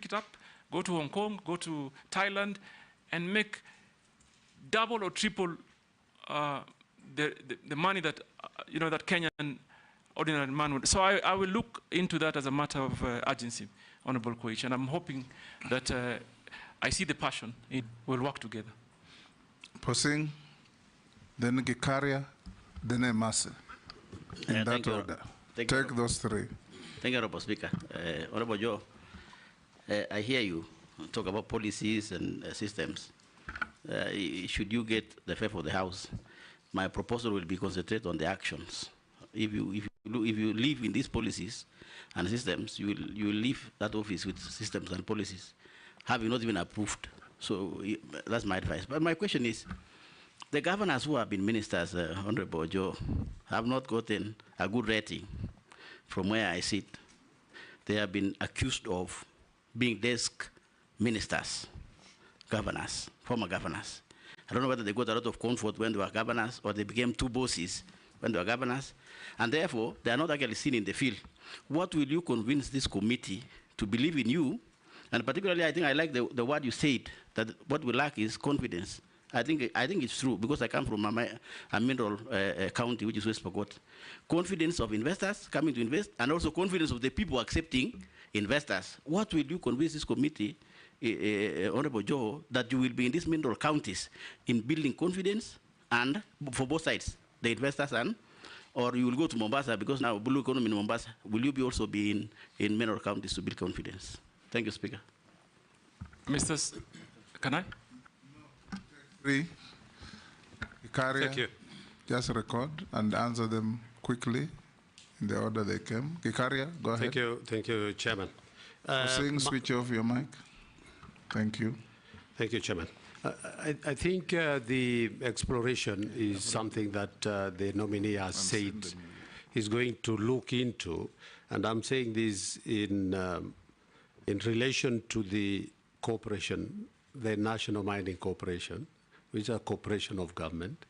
pick it up, go to Hong Kong, go to Thailand, and make double or triple the money that that Kenyan ordinary man would. So I will look into that as a matter of urgency, Honorable Koichi, and I'm hoping that I see the passion. We'll work together. Posing, then Gikaria, then Emase. In that order. Take those three. Thank you, Honorable Speaker. Honorable Joe, I hear you talk about policies and systems. Should you get the favor of the House, my proposal will be concentrate on the actions. If you live in these policies and systems, you will leave that office with systems and policies, having not even approved. So that's my advice. But my question is, the governors who have been ministers, Honorable Joe, have not gotten a good rating from where I sit. They have been accused of being desk ministers, governors, former governors. I don't know whether they got a lot of comfort when they were governors or they became two bosses when they were governors, and therefore they are not actually seen in the field. What will you convince this committee to believe in you? And particularly, I think I like the word you said, that what we lack is confidence. I think it's true, because I come from a mineral county, which is West Pokot. Confidence of investors coming to invest, and also confidence of the people accepting investors. What will you convince this committee, Honorable Joho, that you will be in these mineral counties in building confidence, and for both sides, the investors or you will go to Mombasa, because now blue economy in Mombasa, will you also be in mineral counties to build confidence? Thank you, Speaker. Can I? Three. Ikaria, Thank you. just record and answer them quickly in the order they came. Ikaria, go ahead. Thank you, Chairman. Switch off your mic. Thank you. Thank you, Chairman. I think the exploration is something that the nominee has said he's going to look into, and I'm saying this in relation to the corporation, the National Mining Corporation, which is a corporation of government,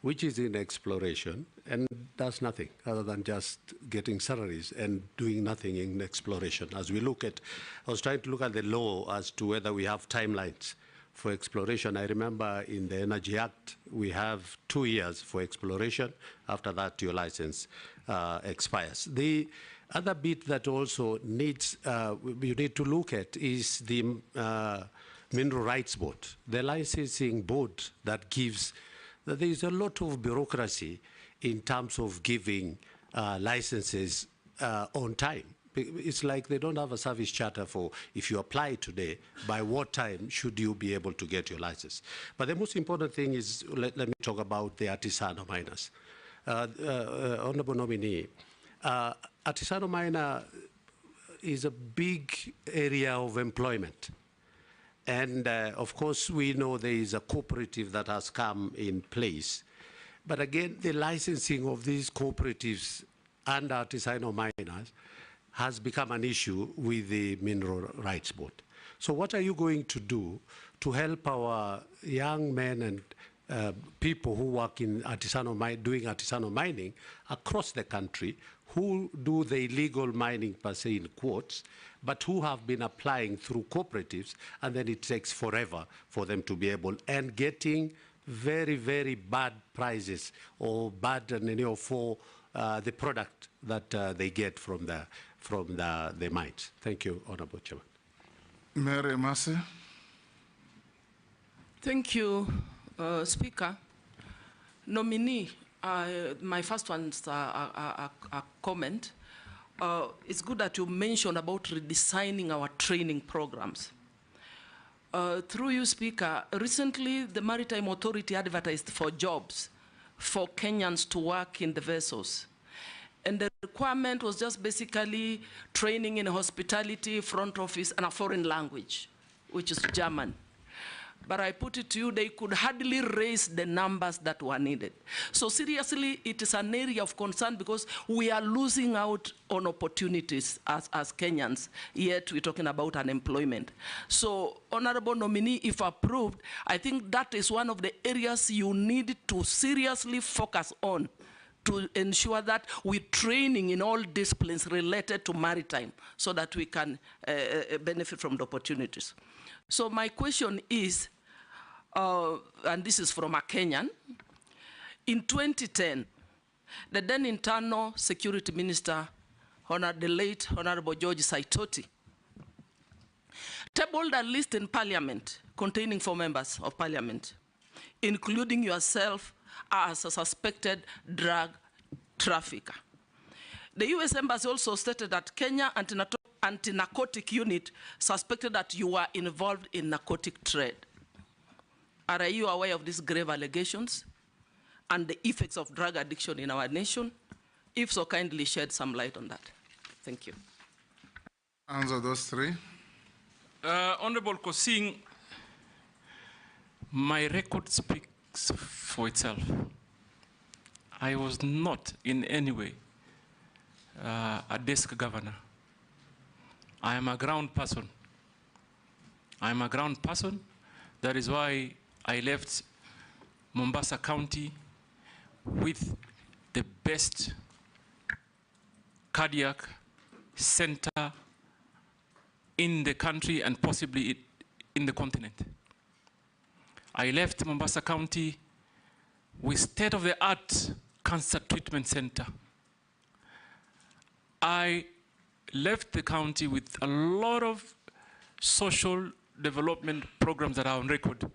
which is in exploration and does nothing other than just getting salaries and doing nothing in exploration. As we look at, I was trying to look at the law as to whether we have timelines for exploration. I remember in the Energy Act, we have 2 years for exploration. After that, your license expires. The other bit that also needs, you need to look at is the Mineral Rights Board, the licensing board that gives, there is a lot of bureaucracy in terms of giving licenses on time. It's like they don't have a service charter for, if you apply today, by what time should you be able to get your license. But the most important thing is, let me talk about the artisanal miners. Honorable nominee, artisanal miner is a big area of employment. And of course, we know there is a cooperative that has come in place. But again, the licensing of these cooperatives and artisanal miners has become an issue with the Mineral Rights Board. So what are you going to do to help our young men and people who work in doing artisanal mining across the country, who do the illegal mining per se in quotes, but who have been applying through cooperatives, and then it takes forever for them to be able, and getting very, very bad prices or bad for the product that they get from the mines. Thank you, Honorable Chairman. Mary Massey. Thank you, Speaker. Nominee, my first one's a comment. It's good that you mentioned about redesigning our training programs. Through you, Speaker, recently the Maritime Authority advertised for jobs for Kenyans to work in the vessels. And the requirement was just basically training in hospitality, front office, and a foreign language, which is German. But I put it to you, they could hardly raise the numbers that were needed. So seriously, it is an area of concern because we are losing out on opportunities as Kenyans, yet we're talking about unemployment. So, Honorable nominee, if approved, I think that is one of the areas you need to seriously focus on to ensure that we're training in all disciplines related to maritime so that we can benefit from the opportunities. So my question is, and this is from a Kenyan, in 2010, the then Internal Security Minister, the late Honorable George Saitoti, tabled a list in Parliament containing 4 members of Parliament, including yourself as a suspected drug trafficker. The US Embassy also stated that Kenya Anti-Narcotic Unit suspected that you were involved in narcotic trade. Are you aware of these grave allegations and the effects of drug addiction in our nation? If so, kindly shed some light on that. Thank you. Answer those 3. Honorable Kosing, my record speaks for itself. I was not in any way a desk governor. I am a ground person. I am a ground person. That is why I left Mombasa County with the best cardiac center in the country and possibly in the continent. I left Mombasa County with state-of-the-art cancer treatment center. I left the county with a lot of social development programs that are on record.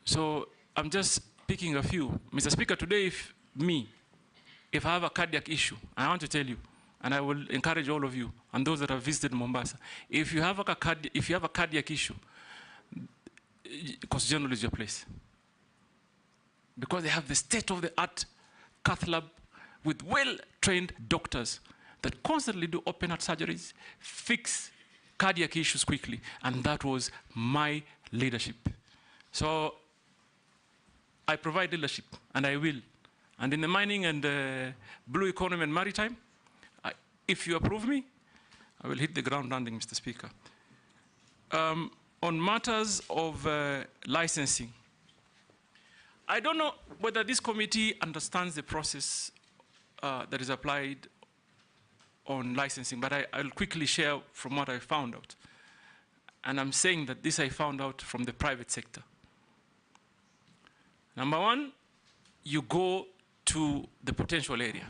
So I'm just picking a few. Mr. Speaker, today if I have a cardiac issue, I want to tell you, and I will encourage all of you and those that have visited Mombasa, if you have a cardiac issue, Coast General is your place. Because they have the state-of-the-art cath lab with well-trained doctors that constantly do open heart surgeries, fix cardiac issues quickly, and that was my leadership. So I provide leadership, and I will. And in the mining and blue economy and maritime, if you approve me, I will hit the ground running, Mr. Speaker. On matters of licensing, I don't know whether this committee understands the process that is applied on licensing, but I'll quickly share from what I found out. And I'm saying that this I found out from the private sector. Number 1, you go to the potential area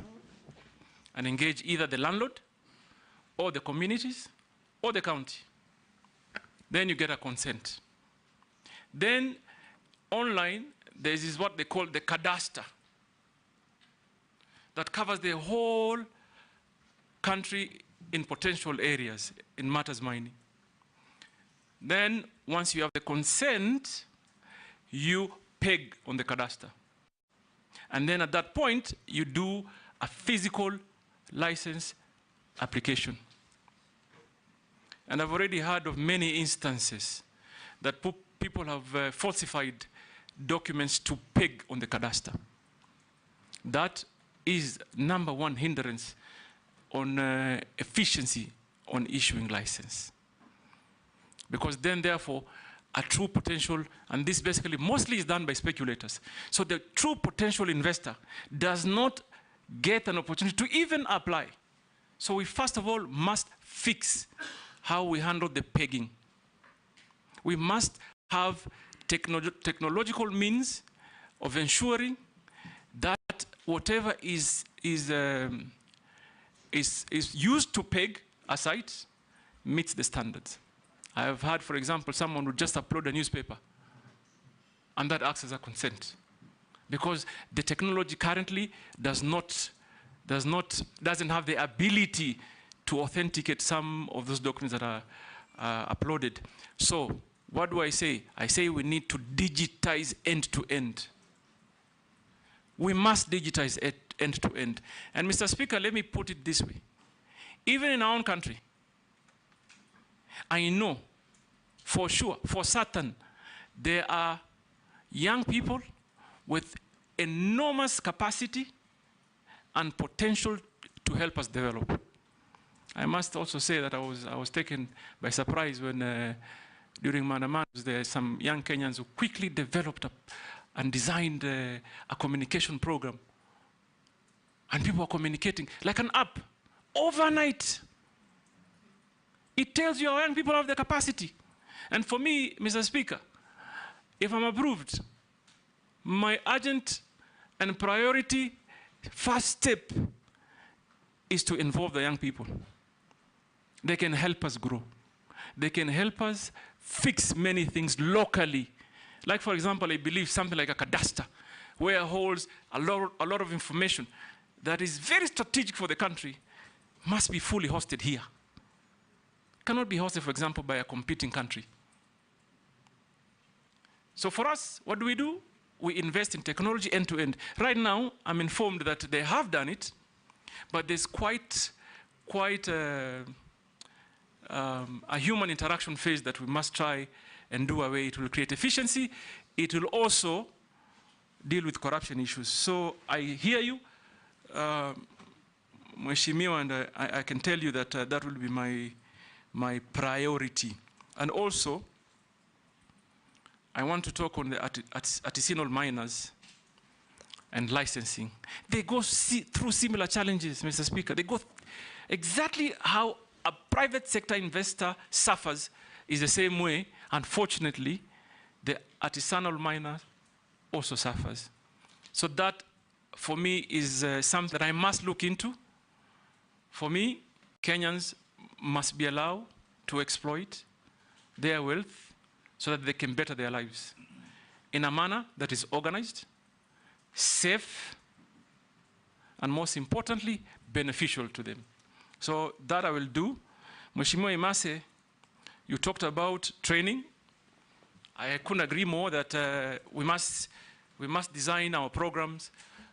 and engage either the landlord or the communities or the county. Then you get a consent. Then online, there is what they call the cadastre that covers the whole country in potential areas in matters mining. Then once you have the consent, you peg on the cadastre. And then at that point, you do a physical license application. And I've already heard of many instances that people have falsified documents to peg on the cadastre. That is number 1 hindrance on efficiency on issuing license. Because then, therefore, a true potential, and this basically mostly is done by speculators. So the true potential investor does not get an opportunity to even apply. So we first of all must fix how we handle the pegging. We must have technological means of ensuring that whatever is used to peg a site meets the standards. I have had, for example, someone would just upload a newspaper, and that acts as a consent, because the technology currently doesn't have the ability to authenticate some of those documents that are uploaded. So what do I say? I say we need to digitize end-to-end. We must digitize it end-to-end. And Mr. Speaker, let me put it this way. Even in our own country, I know for sure, for certain, there are young people with enormous capacity and potential to help us develop. I must also say that I was taken by surprise when during Mandaman, there were some young Kenyans who quickly developed and designed a communication program And people are communicating like an app overnight. It tells you our young people have the capacity. And for me, Mr. Speaker, if I'm approved, my urgent and priority first step is to involve the young people. They can help us grow. They can help us fix many things locally. Like, for example, I believe something like a cadastre, where it holds a lot of information that is very strategic for the country, must be fully hosted here. Cannot be hosted, for example, by a competing country. So for us, what do? We invest in technology end to end. Right now, I'm informed that they have done it, but there's quite a human interaction phase that we must try and do away. It will create efficiency. It will also deal with corruption issues. So I hear you, Mheshimiwa, and I can tell you that that will be my priority. And also, I want to talk on the artisanal miners and licensing. They go through similar challenges, Mr. Speaker. They go exactly how a private sector investor suffers is the same way, unfortunately, the artisanal miner also suffers. So that, for me, is something that I must look into. For me, Kenyans must be allowed to exploit their wealth so that they can better their lives in a manner that is organized, safe, and most importantly, beneficial to them. So that I will do. Mheshimiwa Imase, you talked about training. I couldn't agree more that we must design our programs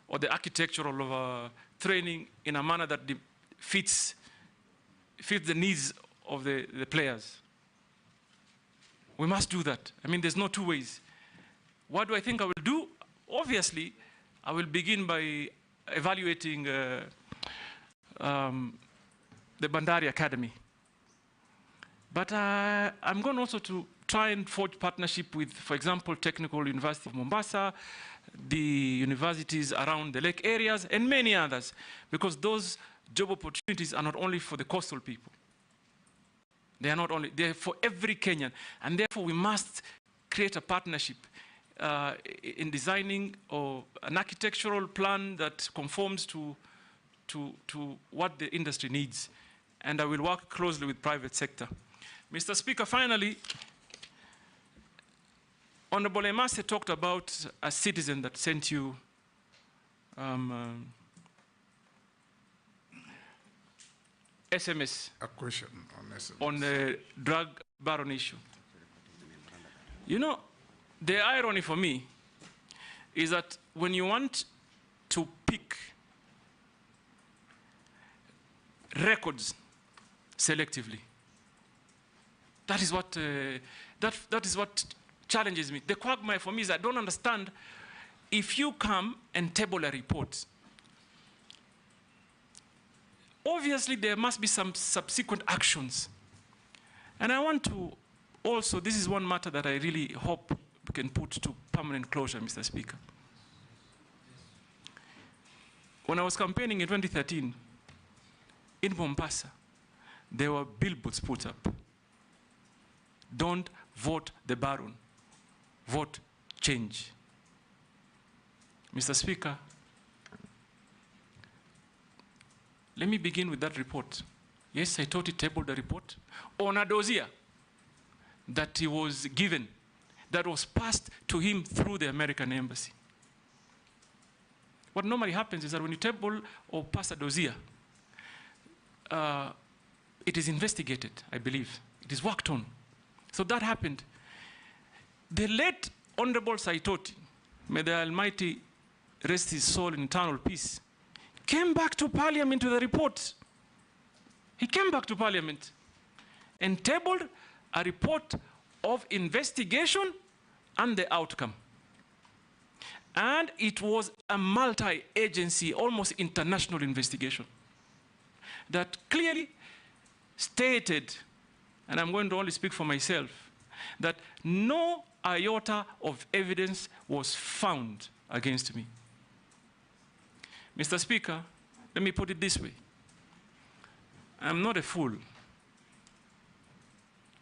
or the architecture of training in a manner that fits the needs of the players. We must do that. I mean, there's no two ways. What do I think I will do? Obviously, I will begin by evaluating the Bandari Academy. But I'm going also to try and forge partnership with, for example, Technical University of Mombasa, the universities around the lake areas, and many others, because those job opportunities are not only for the coastal people. They are not only, they're for every Kenyan. And therefore, we must create a partnership in designing an architectural plan that conforms to what the industry needs. And I will work closely with private sector. Mr. Speaker, finally, Honorable Emase talked about a citizen that sent you SMS. A question on SMS. On the drug baron issue. You know, the irony for me is that when you want to pick records selectively, that is what challenges me. The quagmire for me is I don't understand if you come and table a report. Obviously, there must be some subsequent actions. And I want to also, this is one matter that I really hope we can put to permanent closure, Mr. Speaker. When I was campaigning in 2013, in Mombasa, there were billboards put up. Don't vote the baron, vote change. Mr. Speaker, let me begin with that report. Yes, I thought he tabled the report on a dossier that he was given, that was passed to him through the American embassy. What normally happens is that when you table or pass a dossier, it is investigated, I believe. It is worked on. So that happened. The late Honorable Saitoti, may the Almighty rest his soul in eternal peace, came back to Parliament with a report. He came back to Parliament and tabled a report of investigation and the outcome. And it was a multi-agency, almost international investigation that clearly stated, and I'm going to only speak for myself, that no iota of evidence was found against me. Mr. Speaker, let me put it this way. I'm not a fool.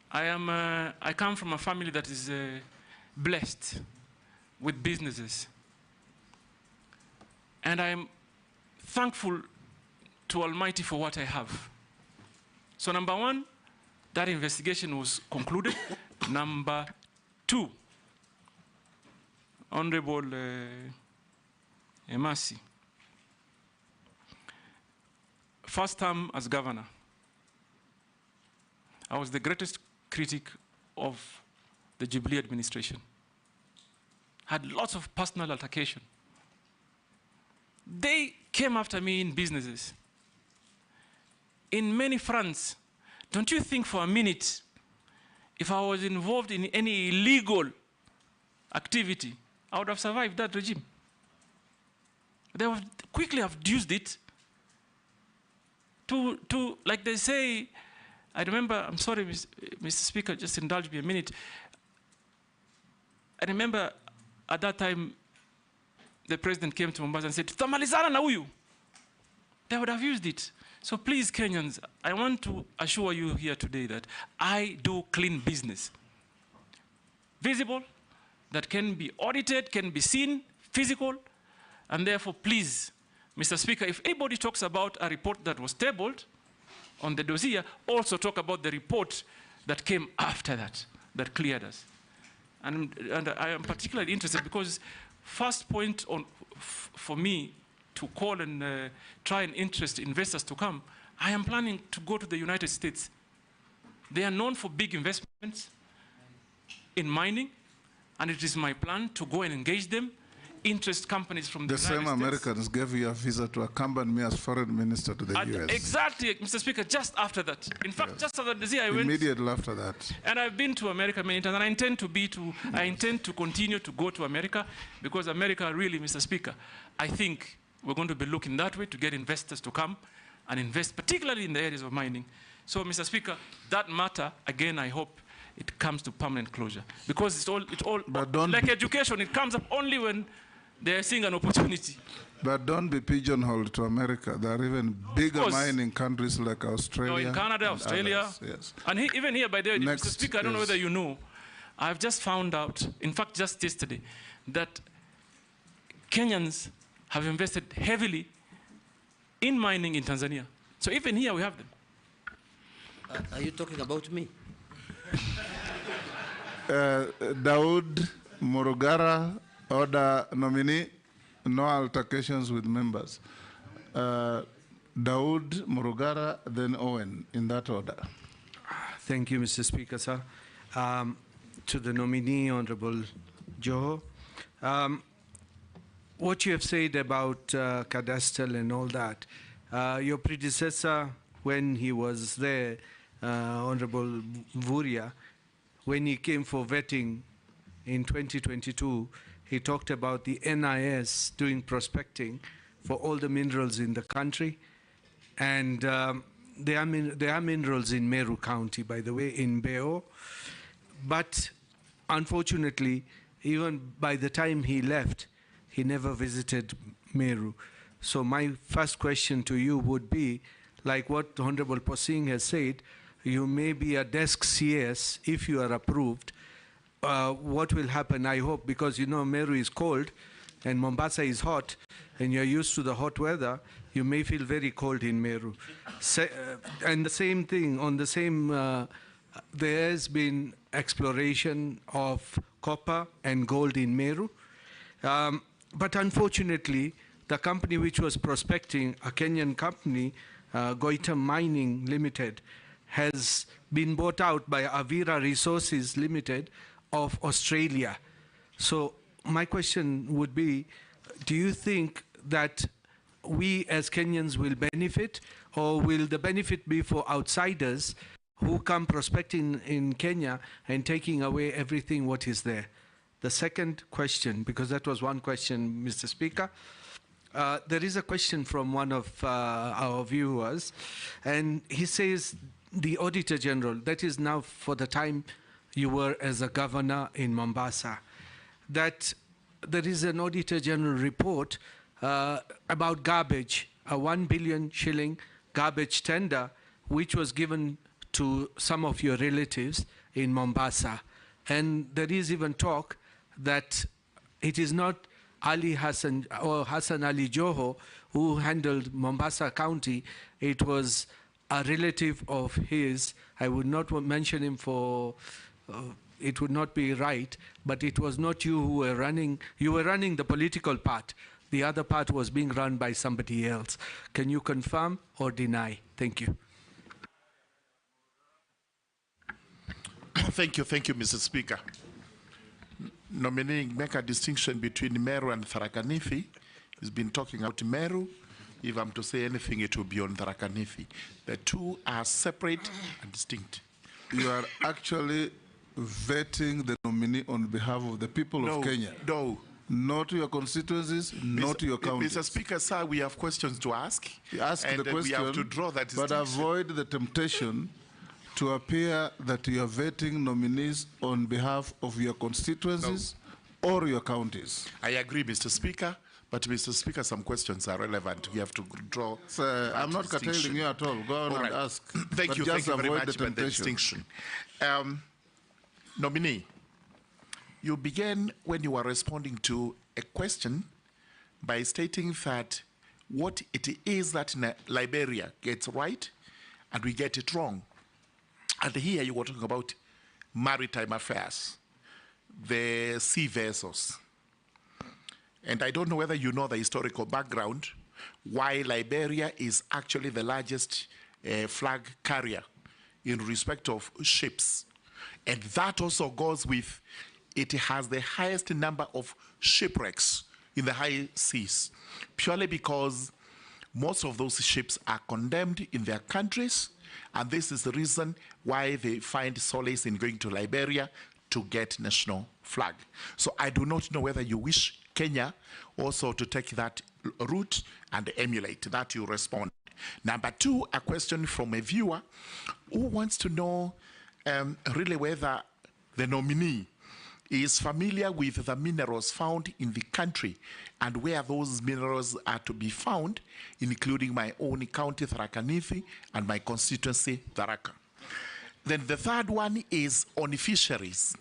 I come from a family that is blessed with businesses. And I'm thankful to Almighty for what I have. So number one, that investigation was concluded. Number two, Honorable Emasi, first term as governor, I was the greatest critic of the Jubilee administration. Had lots of personal altercation. They came after me in businesses. In many fronts. Don't you think for a minute, if I was involved in any illegal activity, I would have survived that regime? They would quickly have used it to, like they say, I remember, I'm sorry, Mr. Speaker, just indulge me a minute. I remember at that time, the president came to Mombasa and said, "Tutamalizana na huyu." They would have used it. So please, Kenyans, I want to assure you here today that I do clean business. Visible, that can be audited, can be seen, physical, and therefore, please, Mr. Speaker, if anybody talks about a report that was tabled on the dossier, also talk about the report that came after that, that cleared us. And I am particularly interested because first point for me to call and try and interest investors to come, I am planning to go to the United States. They are known for big investments in mining, and it is my plan to go and engage them, interest companies from the United States. The same Americans gave you a visa to accompany me as foreign minister to the US. Exactly, Mr. Speaker, just after that. In fact, just after the year I went. Immediately after that. And I've been to America many times, and I intend to continue to go to America, because America really, Mr. Speaker, I think we're going to be looking that way to get investors to come and invest, particularly in the areas of mining. So, Mr. Speaker, that matter, again, I hope it comes to permanent closure. Because it's all like education, it comes up only when they are seeing an opportunity. But don't be pigeonholed to America. There are even bigger mining countries like Australia. No, in Canada, Australia. Others, yes. And even here, by the way, Mr. Speaker, I don't know whether you know, I've just found out, in fact, just yesterday, that Kenyans have invested heavily in mining in Tanzania. So even here, we have them. Are you talking about me? Daud Murugara, order nominee, no altercations with members. Daud Murugara, then Owen, in that order. Thank you, Mr. Speaker, sir. To the nominee, Honorable Joho, what you have said about cadastral and all that, your predecessor, when he was there, Honorable Vuria, when he came for vetting in 2022, he talked about the NIS doing prospecting for all the minerals in the country. And there are minerals in Meru County, by the way, in Beo. But unfortunately, even by the time he left, he never visited Meru. So my first question to you would be, like what Honorable Posing has said, you may be a desk CS if you are approved. What will happen, I hope, because you know Meru is cold and Mombasa is hot, and you're used to the hot weather, you may feel very cold in Meru. And the same thing, on the same, there has been exploration of copper and gold in Meru. But unfortunately, the company which was prospecting, a Kenyan company, Goita Mining Limited, has been bought out by Avira Resources Limited of Australia. So my question would be, do you think that we as Kenyans will benefit, or will the benefit be for outsiders who come prospecting in Kenya and taking away everything what is there? The second question, because that was one question, Mr. Speaker, there is a question from one of our viewers, and he says, the Auditor General, that is now for the time you were as a governor in Mombasa, that there is an Auditor General report about garbage a 1 billion shilling garbage tender, which was given to some of your relatives in Mombasa. And there is even talk that it is not Ali Hassan or Hassan Ali Joho who handled Mombasa County. It was a relative of his. I would not mention him for, it would not be right, but it was not you who were running. You were running the political part. The other part was being run by somebody else. Can you confirm or deny? Thank you. Thank you, Mr. Speaker. Nominating, make a distinction between Meru and Tharaka Nithi. He's been talking about Meru. If I'm to say anything, it will be on Tharaka Nithi. The two are separate and distinct. You are actually vetting the nominee on behalf of the people of Kenya. No. Not your constituencies, not your counties. Mr. Speaker, sir, we have questions to ask. Ask the question, we have to draw that but distinction. avoid the temptation to appear that you are vetting nominees on behalf of your constituencies or your counties. I agree, Mr. Speaker, but Mr. Speaker, some questions are relevant. We have to draw. Sir, I'm not curtailing you at all. Go on and ask. Thank you very much for the temptation. distinction. Nominee, you began when you were responding to a question by stating that what it is that Liberia gets right and we get it wrong. And here you were talking about maritime affairs, the sea vessels. And I don't know whether you know the historical background, why Liberia is actually the largest flag carrier in respect of ships. And that also goes with, it has the highest number of shipwrecks in the high seas, purely because most of those ships are condemned in their countries, and this is the reason why they find solace in going to Liberia to get national flag. So I do not know whether you wish Kenya also to take that route and emulate that. You respond. Number two, a question from a viewer who wants to know really whether the nominee is familiar with the minerals found in the country and where those minerals are to be found, including my own county, Tharaka Nithi, and my constituency, Tharaka. Then the third one is on fisheries.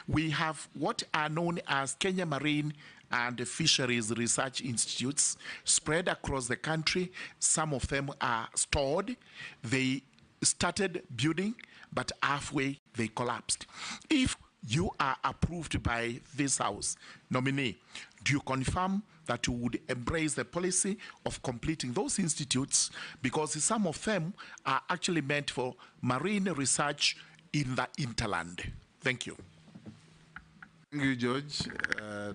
We have what are known as Kenya Marine and Fisheries Research Institutes spread across the country. Some of them are stored. They started building, but halfway they collapsed. If you are approved by this House, nominee, do you confirm that you would embrace the policy of completing those institutes, because some of them are actually meant for marine research in the hinterland? Thank you. Thank you, George.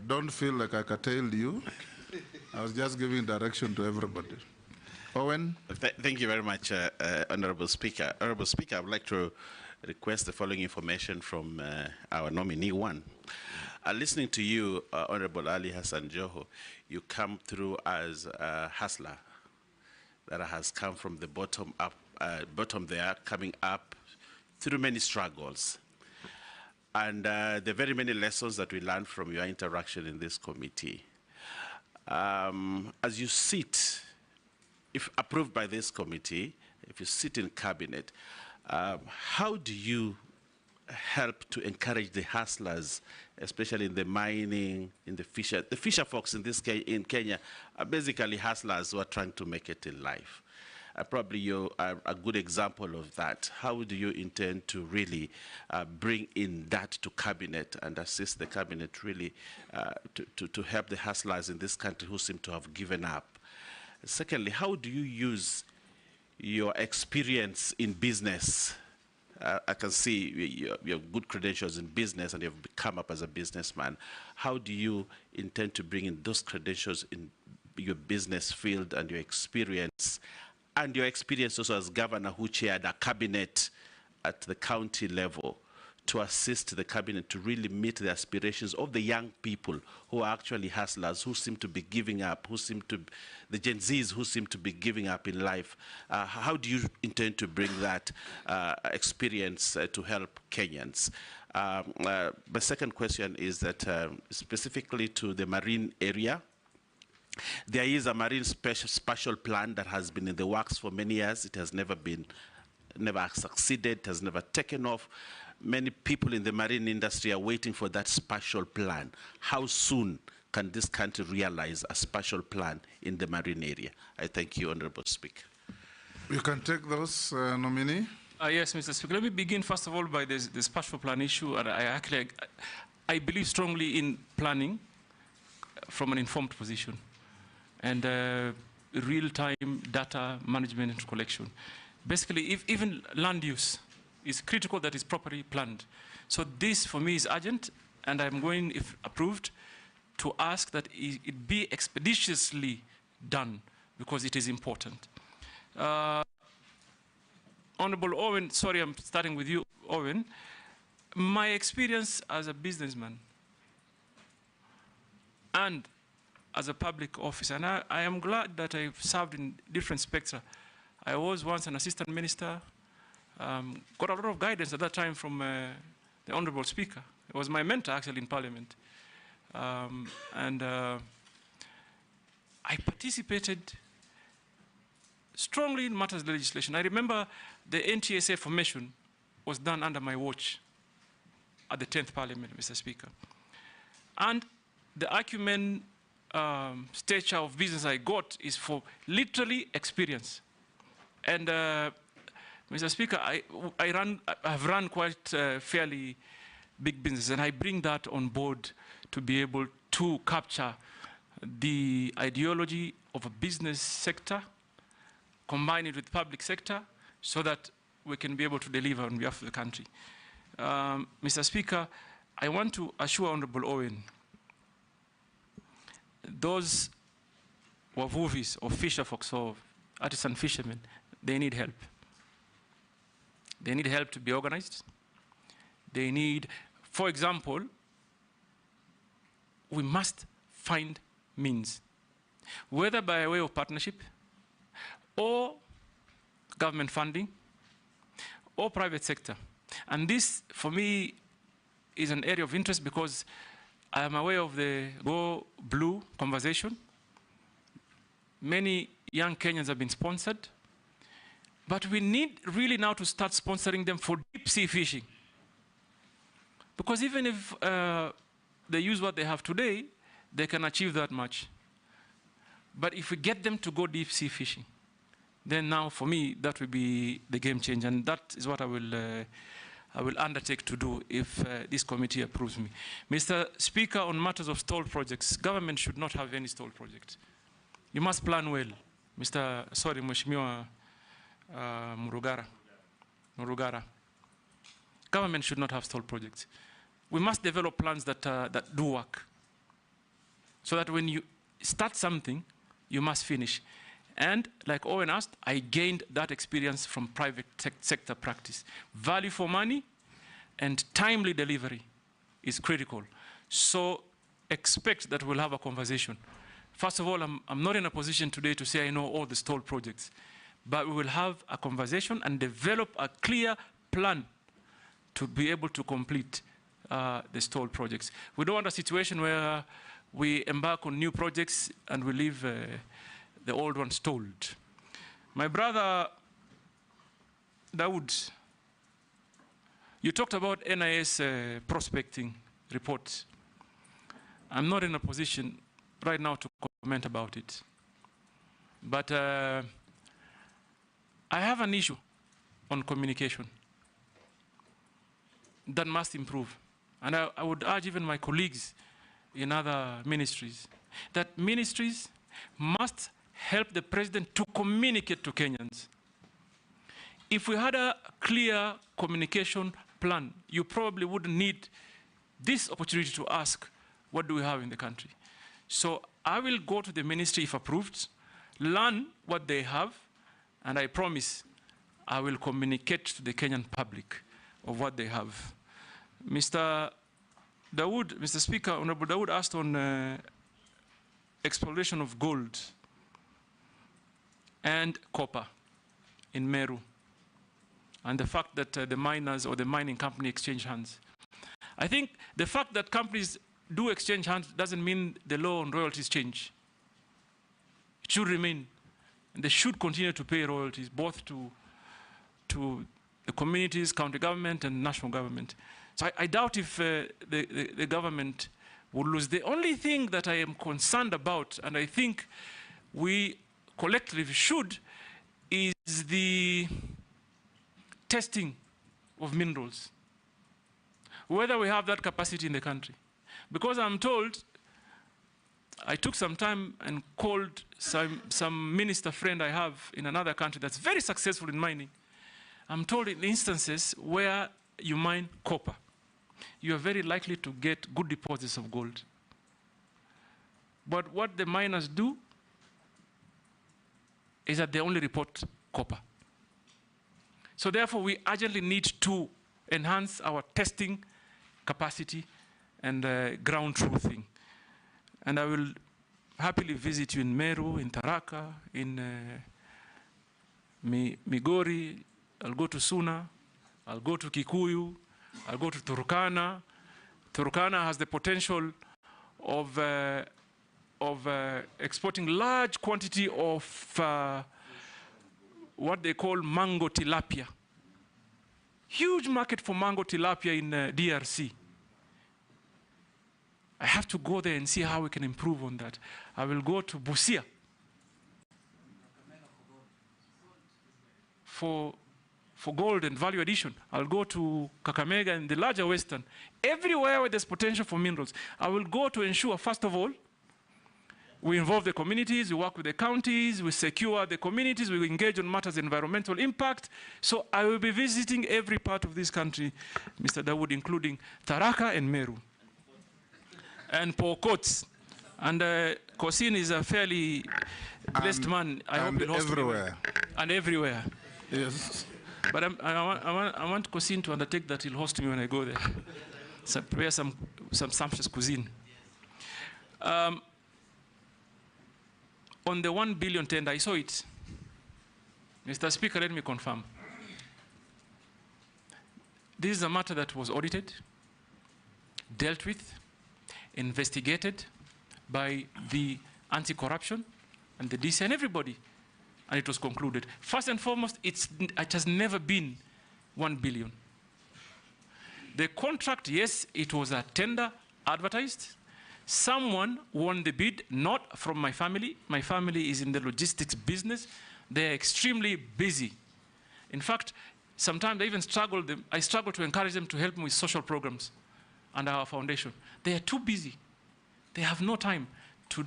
Don't feel like I curtailed you. I was just giving direction to everybody. Owen? Thank you very much, Honorable Speaker. Honorable Speaker, I would like to request the following information from our nominee one. Listening to you, Honorable Ali Hassan Joho, you come through as a hustler that has come from the bottom up, bottom there, coming up through many struggles. And the very many lessons that we learned from your interaction in this committee. As you sit, if approved by this committee, if you sit in cabinet, how do you help to encourage the hustlers, especially in the mining, in the fisher folks in this case in Kenya are basically hustlers who are trying to make it in life. Probably you are a good example of that. How do you intend to really bring in that to cabinet and assist the cabinet really to help the hustlers in this country who seem to have given up? Secondly, how do you use your experience in business? I can see you have good credentials in business and you've come up as a businessman. How do you intend to bring in those credentials in your business field and your experience also as governor who chaired a cabinet at the county level to assist the cabinet to really meet the aspirations of the young people who are actually hustlers, who seem to be giving up, the Gen Zs who seem to be giving up in life? How do you intend to bring that experience to help Kenyans? My second question is that specifically to the marine area, There is a marine spatial plan that has been in the works for many years. It has never succeeded, it has never taken off. Many people in the marine industry are waiting for that spatial plan. How soon can this country realize a spatial plan in the marine area? I thank you, Honorable Speaker. You can take those, nominee. Yes, Mr. Speaker. Let me begin, first of all, by the spatial plan issue. And I believe strongly in planning from an informed position and real-time data management and collection. Basically, if even land use is critical that is properly planned. So this, for me, is urgent, and I'm going, if approved, to ask that it be expeditiously done because it is important. Honorable Owen, sorry, I'm starting with you, Owen. My experience as a businessman and as a public officer, and I am glad that I've served in different spectra. I was once an assistant minister, got a lot of guidance at that time from the Honorable Speaker. It was my mentor, actually, in Parliament. I participated strongly in matters of legislation. I remember the NTSA formation was done under my watch at the 10th Parliament, Mr. Speaker. And the acumen stature of business I got is for literally experience. And Mr. Speaker, I've run quite fairly big business, and I bring that on board to be able to capture the ideology of a business sector, combine it with public sector, so that we can be able to deliver on behalf of the country. Mr. Speaker, I want to assure Honorable Owen, those wavuvis or fisher folks or artisan fishermen, they need help. They need help to be organized. They need, for example, we must find means, whether by way of partnership or government funding or private sector. And this, for me, is an area of interest because I am aware of the Go Blue conversation. Many young Kenyans have been sponsored, but we need really now to start sponsoring them for deep sea fishing. Because even if they use what they have today, they can achieve that much. But if we get them to go deep sea fishing, then now for me, that will be the game changer. And that is what I will undertake to do if this committee approves me. Mr. Speaker, on matters of stalled projects, government should not have any stalled project. You must plan well. Mheshimiwa Murugara. Government should not have stalled projects. We must develop plans that do work. So that when you start something, you must finish. And like Owen asked, I gained that experience from private sector practice. Value for money and timely delivery is critical. So expect that we'll have a conversation. First of all, I'm not in a position today to say I know all the stalled projects, but we will have a conversation and develop a clear plan to be able to complete the stalled projects. We don't want a situation where we embark on new projects and we leave the old ones stalled. My brother, Dawood, you talked about NIS prospecting reports. I'm not in a position right now to comment about it. But I have an issue on communication that must improve. And I would urge even my colleagues in other ministries that ministries must help the president to communicate to Kenyans. If we had a clear communication plan, you probably wouldn't need this opportunity to ask, what do we have in the country? So I will go to the ministry if approved, learn what they have, and I promise I will communicate to the Kenyan public of what they have. Mr. Dawood, Mr. Speaker, Honorable Dawood asked on exploration of gold and copper in Meru, and the fact that the miners or the mining company exchange hands. I think the fact that companies do exchange hands doesn't mean the law on royalties change. It should remain. And they should continue to pay royalties, both to the communities, county government, and national government. So I doubt if the government will lose. The only thing that I am concerned about, and I think we collectively should, is the testing of minerals. Whether we have that capacity in the country. Because I'm told, I took some time and called some minister friend I have in another country that's very successful in mining. I'm told in instances where you mine copper, you are very likely to get good deposits of gold. But what the miners do is that they only report copper. So therefore, we urgently need to enhance our testing capacity and ground truthing. And I will happily visit you in Meru, in Tharaka, in Migori. I'll go to Suna, I'll go to Kikuyu, I'll go to Turkana. Turkana has the potential of exporting large quantity of what they call mango tilapia. Huge market for mango tilapia in DRC. I have to go there and see how we can improve on that. I will go to Busia for gold and value addition. I'll go to Kakamega and the larger Western. Everywhere where there's potential for minerals. I will go to ensure, first of all, we involve the communities, we work with the counties, we secure the communities, we engage on matters of environmental impact. So I will be visiting every part of this country, Mr. Dawood, including Tharaka and Meru. And Pokot. And Kosin is a fairly blessed man. I hope he'll host everywhere. And everywhere. Yes. But I want Kosin to undertake that he'll host me when I go there. So prepare some sumptuous cuisine. On the 1 billion tender, I saw it. Mr. Speaker, let me confirm. This is a matter that was audited, dealt with, investigated by the anti-corruption and the DC and everybody, and it was concluded. First and foremost, it has never been 1 billion. The contract, yes, it was a tender advertised. Someone won the bid, not from my family. My family is in the logistics business. They're extremely busy. In fact, sometimes I even struggle to encourage them to help me with social programs and our foundation. They are too busy. They have no time to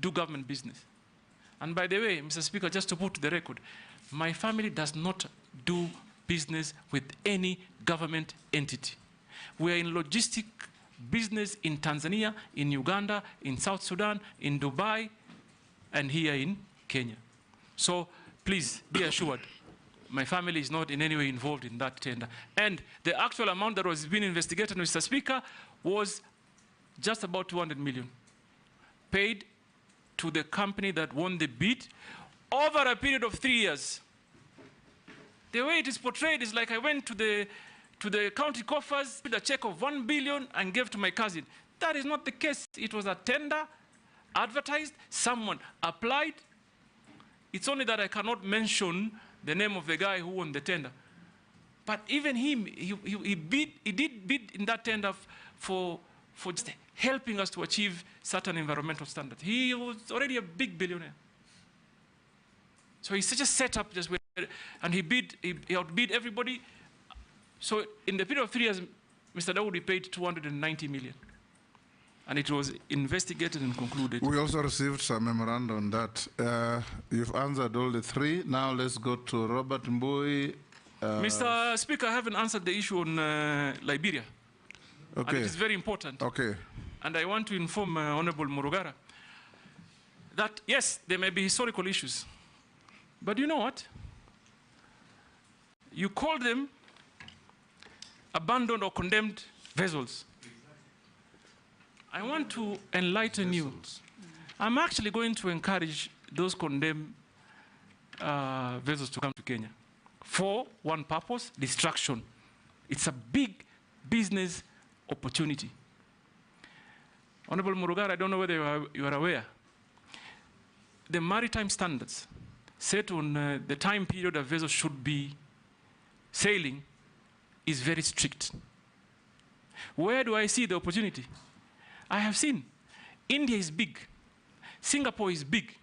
do government business. And by the way, Mr. Speaker, just to put to the record, my family does not do business with any government entity. We are in logistic business in Tanzania, in Uganda, in South Sudan, in Dubai, and here in Kenya. So please be assured, my family is not in any way involved in that tender. And the actual amount that was being investigated, Mr. Speaker, was just about 200 million, paid to the company that won the bid over a period of 3 years. The way it is portrayed is like I went to the county coffers with a check of 1 billion and gave to my cousin. That is not the case. It was a tender, advertised, someone applied. It's only that I cannot mention the name of the guy who won the tender. But even him, he did bid in that tender for just helping us to achieve certain environmental standards. He was already a big billionaire. So he's such a setup, just where, and he outbid everybody. So in the period of 3 years, Mr. Dawood paid 290 million. And it was investigated and concluded. We also received some memorandum on that. You've answered all the three. Now let's go to Robert Mbui. Mr. Speaker, I haven't answered the issue on Liberia. Okay. And it is very important. Okay. And I want to inform Honorable Murugara that, yes, there may be historical issues. But you know what? You call them abandoned or condemned vessels. I want to enlighten you. I'm actually going to encourage those condemned vessels to come to Kenya for one purpose: distraction. It's a big business opportunity. Honorable Murugara, I don't know whether you are aware. the maritime standards set on the time period a vessel should be sailing is very strict. Where do I see the opportunity? I have seen India is big, Singapore is big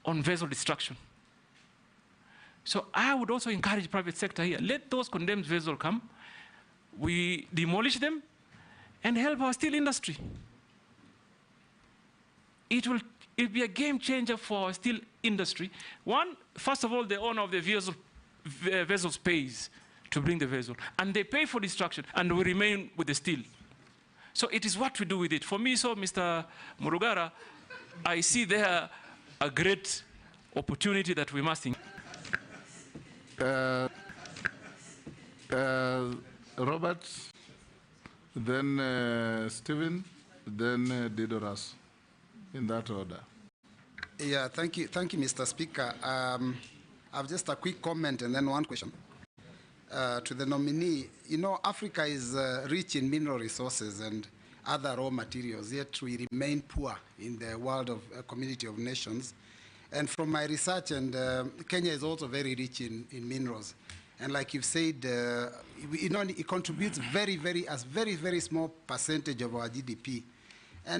on vessel destruction. So I would also encourage private sector here. Let those condemned vessels come, we demolish them, and help our steel industry. It'll be a game changer for our steel industry. One, first of all, the owner of the vessels pays to bring the vessel, and they pay for destruction, and we remain with the steel. So it is what we do with it. For me, so Mr. Murugara, I see there a great opportunity that we must Robert, then Stephen, then Didoras, in that order. Yeah, thank you, Mr. Speaker. I have just a quick comment and then one question. To the nominee, you know, Africa is rich in mineral resources and other raw materials, yet we remain poor in the world of community of nations. And from my research, and Kenya is also very rich in minerals. And like you've said, you know, it contributes very, very small percentage of our GDP.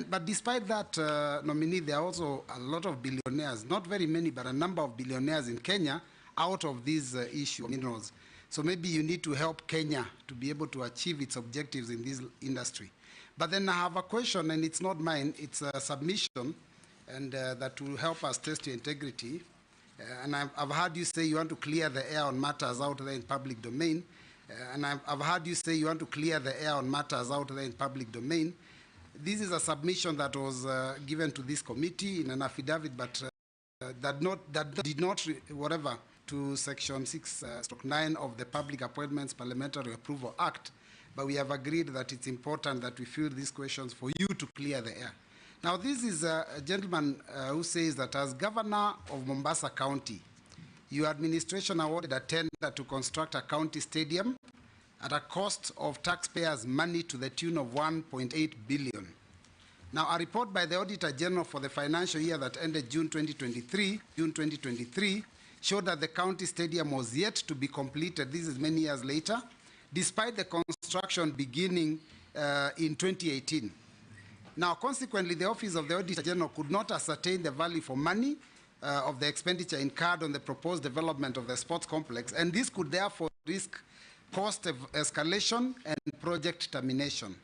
But despite that, nominee, there are also a lot of billionaires, not very many, but a number of billionaires in Kenya out of this issue of minerals. So maybe you need to help Kenya to be able to achieve its objectives in this industry. But then I have a question, and it's not mine, it's a submission, and that will help us test your integrity. And I've heard you say you want to clear the air on matters out there in public domain. And I've heard you say you want to clear the air on matters out there in public domain. This is a submission that was given to this committee in an affidavit, but that did not, whatever, to Section 6/9 of the Public Appointments Parliamentary Approval Act. But we have agreed that it's important that we field these questions for you to clear the air. Now, this is a gentleman who says that as governor of Mombasa County, your administration awarded a tender to construct a county stadium at a cost of taxpayers' money to the tune of 1.8 billion. Now, a report by the Auditor General for the financial year that ended June 2023, showed that the county stadium was yet to be completed, this is many years later, despite the construction beginning in 2018. Now, consequently, the Office of the Auditor General could not ascertain the value for money of the expenditure incurred on the proposed development of the sports complex, and this could therefore risk cost escalation and project termination.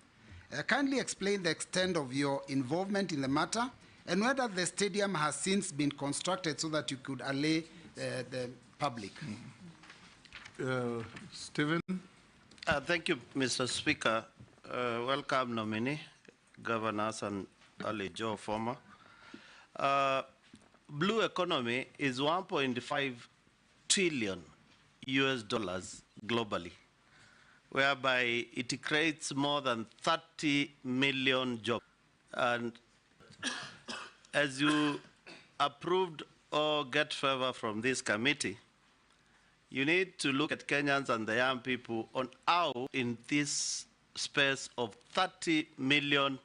Kindly explain the extent of your involvement in the matter and whether the stadium has since been constructed so that you could allay the public. Stephen? Thank you, Mr. Speaker. Welcome, nominee, Governors and Ali Joho, former. Blue economy is 1.5 trillion US dollars globally, whereby it creates more than 30 million jobs. And as you approved or get favor from this committee, you need to look at Kenyans and the young people on how in this space of 30 million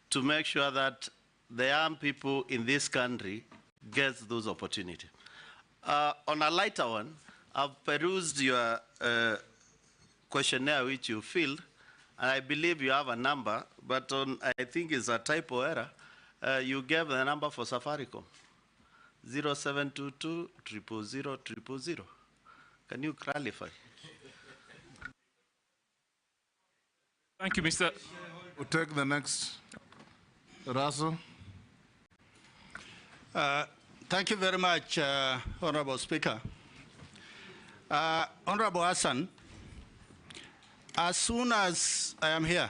to make sure that the young people in this country get those opportunities. On a lighter one, I've perused your questionnaire which you filled, and I believe you have a number, but on, I think it's a typo error. You gave the number for Safaricom, 0722 000 000. Can you clarify? Thank you, Mr. We'll take the next. Russell. Thank you very much, Honorable Speaker. Honorable Hassan, as soon as I am here,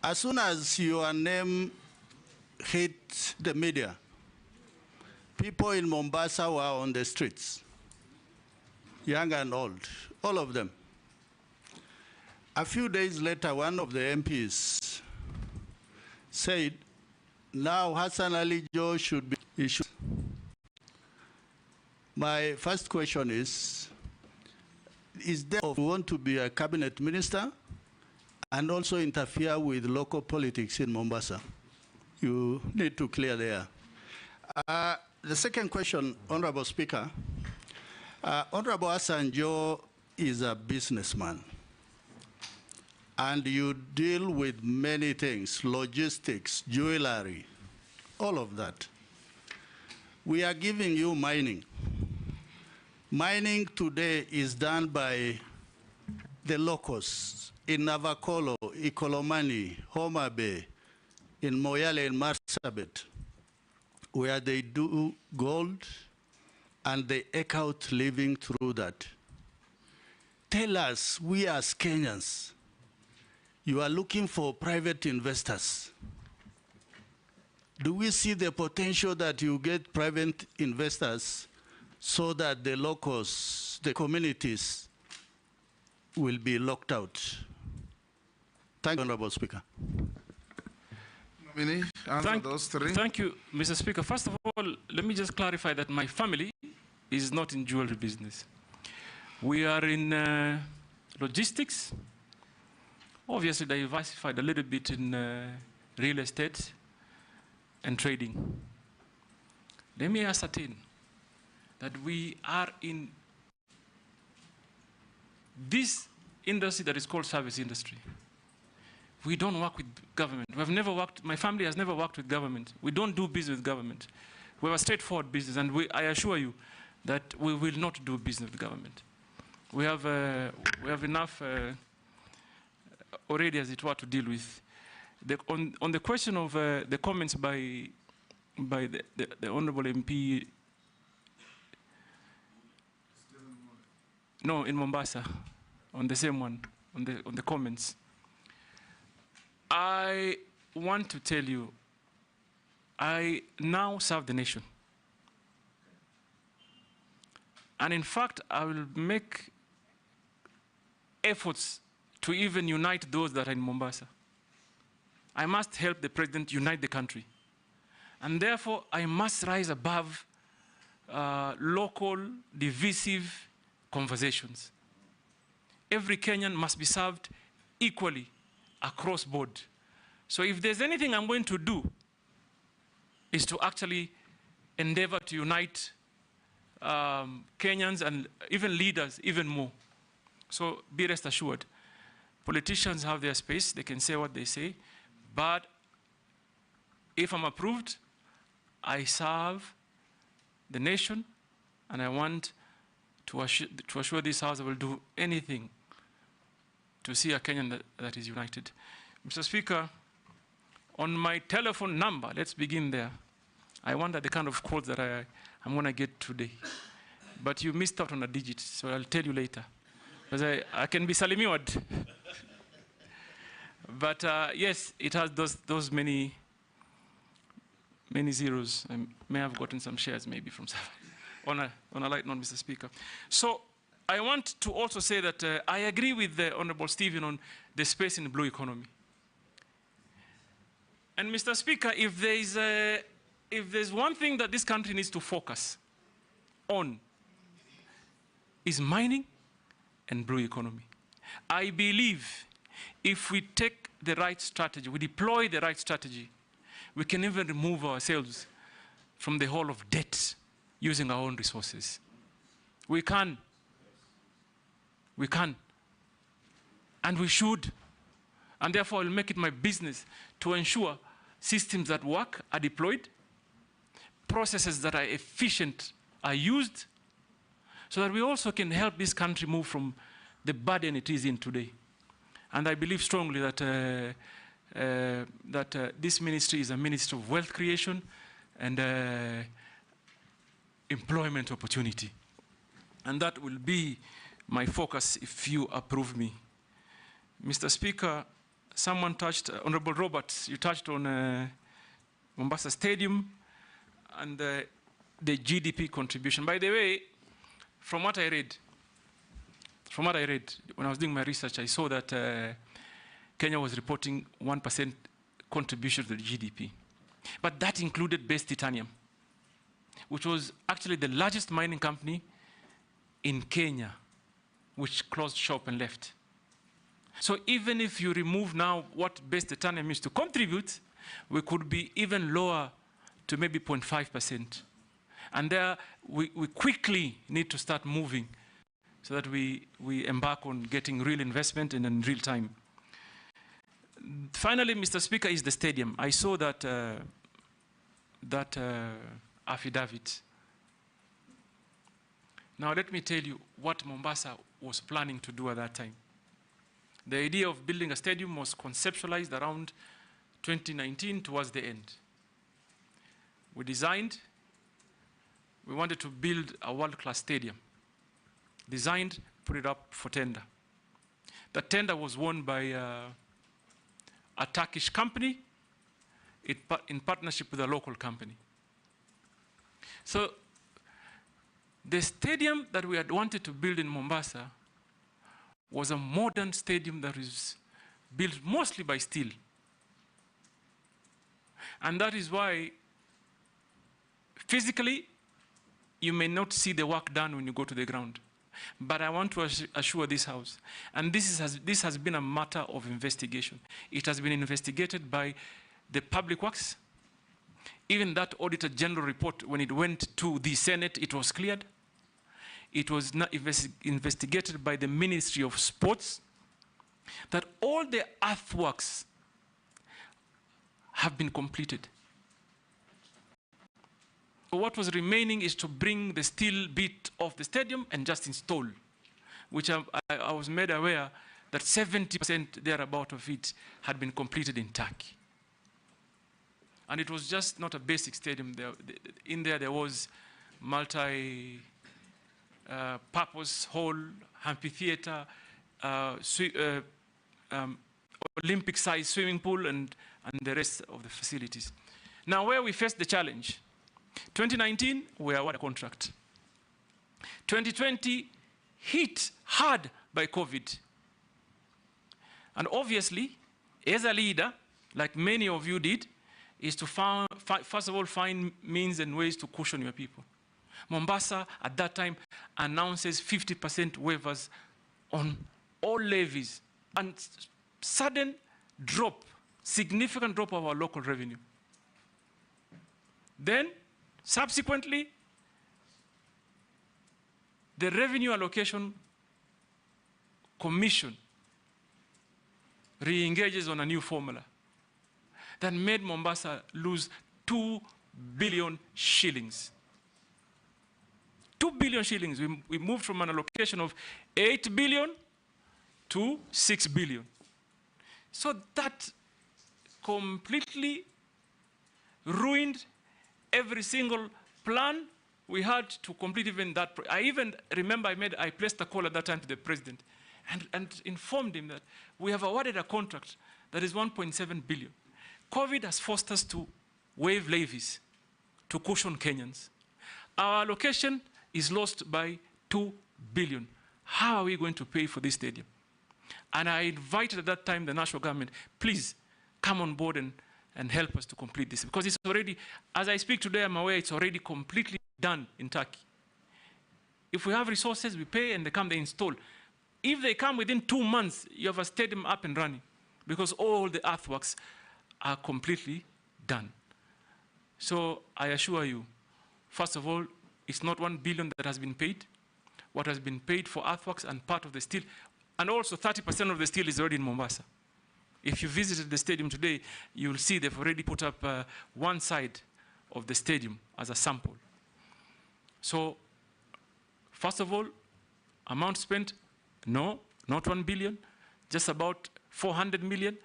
as soon as your name hit the media, people in Mombasa were on the streets, young and old, all of them. A few days later, one of the MPs said, now Hassan Ali Joho should be issued. My first question is there want to be a cabinet minister and also interfere with local politics in Mombasa? you need to clear there. The second question, Honorable Speaker. Honorable Hassan Joho is a businessman. And you deal with many things, logistics, jewelry, all of that. We are giving you mining. Mining today is done by the locals in Navakolo, Ikolomani, Homa Bay, in Moyale and Marsabit, where they do gold and they eke out living through that. Tell us, we as Kenyans, you are looking for private investors. Do we see the potential that you get private investors so that the locals, the communities, will be locked out? Thank you, Honorable Speaker. Thank you, Mr. Speaker. First of all, let me just clarify that my family is not in jewelry business. We are in logistics, obviously diversified a little bit in real estate and trading. Let me ascertain that we are in this industry that is called service industry. We don't work with government. We've never worked, my family has never worked with government. We don't do business with government. We have a straightforward business, and I assure you that we will not do business with government. We have enough already, as it were, to deal with. On the question of the comments by the Honorable MP, no, in Mombasa, on the same one, on the comments. I want to tell you, I now serve the nation. And in fact, I will make efforts to even unite those that are in Mombasa. I must help the president unite the country. And therefore, I must rise above local, divisive conversations. Every Kenyan must be served equally across board. So if there's anything I'm going to do, is to actually endeavor to unite Kenyans and even leaders even more. So be rest assured, politicians have their space, they can say what they say, but if I'm approved, I serve the nation, and I want to assure this House I will do anything to see a Kenyan that is united. Mr. Speaker, on my telephone number, let's begin there. I wonder the kind of calls that I'm going to get today. But you missed out on a digit, so I'll tell you later. Because I can be salimiwad. But yes, it has those many zeros. I may have gotten some shares maybe from on a light note, Mr. Speaker. So I want to also say that I agree with the Honorable Stephen on the space in the blue economy. And Mr. Speaker, if there's one thing that this country needs to focus on, is mining and blue economy. I believe if we take the right strategy, we deploy the right strategy, we can even remove ourselves from the hole of debt using our own resources. We can. We can. And we should. And therefore, I'll make it my business to ensure systems that work are deployed, processes that are efficient are used, so that we also can help this country move from the burden it is in today. And I believe strongly that this ministry is a ministry of wealth creation and employment opportunity. And that will be my focus if you approve me. Mr. Speaker, someone touched, Honorable Roberts, you touched on Mombasa Stadium and the GDP contribution. By the way, from what I read, when I was doing my research, I saw that Kenya was reporting 1% contribution to the GDP. But that included base titanium, which was actually the largest mining company in Kenya, which closed shop and left. So even if you remove now what base titanium is to contribute, We could be even lower to maybe 0.5%. And there, we quickly need to start moving so that we embark on getting real investment and in real time. Finally, Mr. Speaker, is the stadium. I saw that, affidavit. Now let me tell you what Mombasa was planning to do at that time. The idea of building a stadium was conceptualized around 2019 towards the end. We designed, we wanted to build a world-class stadium. Designed, put it up for tender. The tender was won by a Turkish company in partnership with a local company. So the stadium that we had wanted to build in Mombasa was a modern stadium that is built mostly by steel. And that is why physically you may not see the work done when you go to the ground. But I want to assure this House, and this has been a matter of investigation. It has been investigated by the Public Works. Even that Auditor General report, when it went to the Senate, it was cleared. It was not investigated by the Ministry of Sports, that all the earthworks have been completed. What was remaining is to bring the steel bit of the stadium and just install, which I was made aware that 70% thereabout of it had been completed in Turkey. And it was just not a basic stadium. In there was multi-purpose hall, amphitheater, Olympic-sized swimming pool, and the rest of the facilities. Now, where we faced the challenge, 2019, we awarded a contract. 2020, hit hard by COVID. And obviously, as a leader, like many of you did, is to first of all find means and ways to cushion your people. Mombasa, at that time, announces 50% waivers on all levies, and sudden drop, significant drop of our local revenue. Then, subsequently, the Revenue Allocation Commission re-engages on a new formula that made Mombasa lose 2 billion shillings. 2 billion shillings. We moved from an allocation of 8 billion to 6 billion. So that completely ruined every single plan we had to complete even that. I even remember I placed a call at that time to the president and informed him that we have awarded a contract that is 1.7 billion. COVID has forced us to waive levies to cushion Kenyans. Our allocation is lost by 2 billion. How are we going to pay for this stadium? And I invited at that time the national government, please come on board and help us to complete this. Because it's already, as I speak today, I'm aware it's already completely done in Turkey. If we have resources, we pay and they come, they install. If they come within 2 months, you have a stadium up and running because all the earthworks are completely done. So I assure you, first of all, it's not 1 billion that has been paid. What has been paid for earthworks and part of the steel, and also 30% of the steel is already in Mombasa. If you visited the stadium today, you'll see they've already put up one side of the stadium as a sample. So, first of all, amount spent, no, not 1 billion, just about 400 million.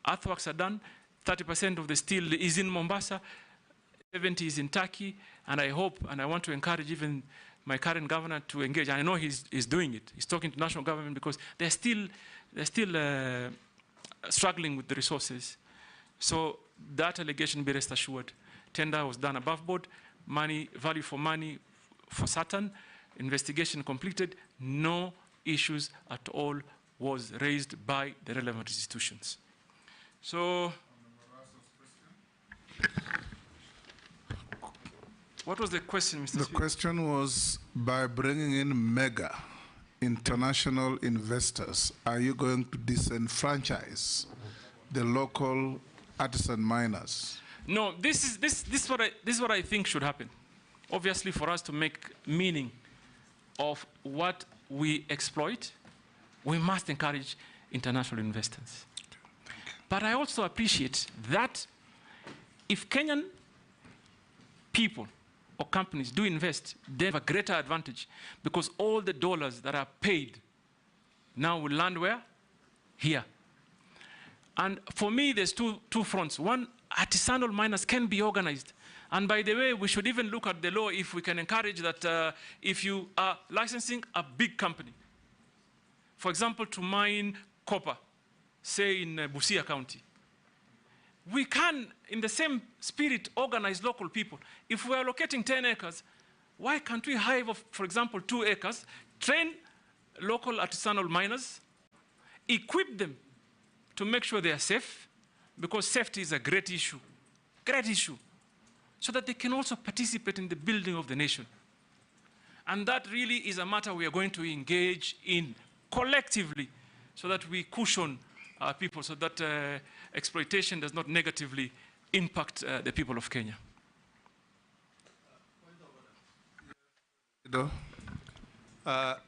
Earthworks are done. 30% of the steel is in Mombasa, 70% is in Turkey, and I hope, and I want to encourage even my current governor to engage. And I know he's doing it. He's talking to national government because they're still struggling with the resources. So that allegation, be rest assured, tender was done above board, money, value for money for certain, investigation completed, no issues at all was raised by the relevant institutions. So, what was the question, Mr. Speaker? The question was, by bringing in mega international investors, are you going to disenfranchise the local artisan miners. No, this is what I think should happen. Obviously, for us to make meaning of what we exploit, we must encourage international investors. But I also appreciate that if Kenyan people or companies do invest, they have a greater advantage because all the dollars that are paid now will land where? Here. And for me, there's two fronts. One, artisanal miners can be organized. And by the way, we should even look at the law if we can encourage that if you are licensing a big company, for example, to mine copper, say in Busia County, we can, in the same spirit, organize local people. If we are allocating 10 acres, why can't we hire, for example, 2 acres, train local artisanal miners, equip them to make sure they are safe, because safety is a great issue, so that they can also participate in the building of the nation. And that really is a matter we are going to engage in collectively so that we cushion people, so that exploitation does not negatively impact the people of Kenya.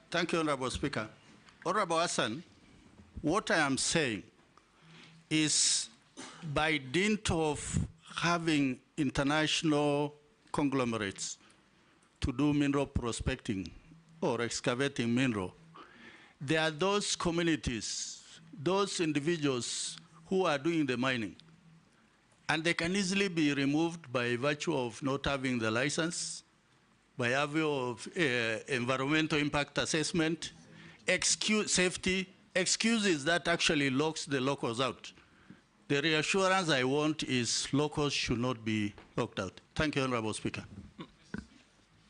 Thank you, Honorable Speaker. Honorable Hassan, what I am saying is by dint of having international conglomerates to do mineral prospecting or excavating mineral, there are those communities, those individuals who are doing the mining, and they can easily be removed by virtue of not having the license, by virtue of environmental impact assessment, safety, excuses that actually locks the locals out. The reassurance I want is locals should not be locked out. Thank you, Honorable Speaker.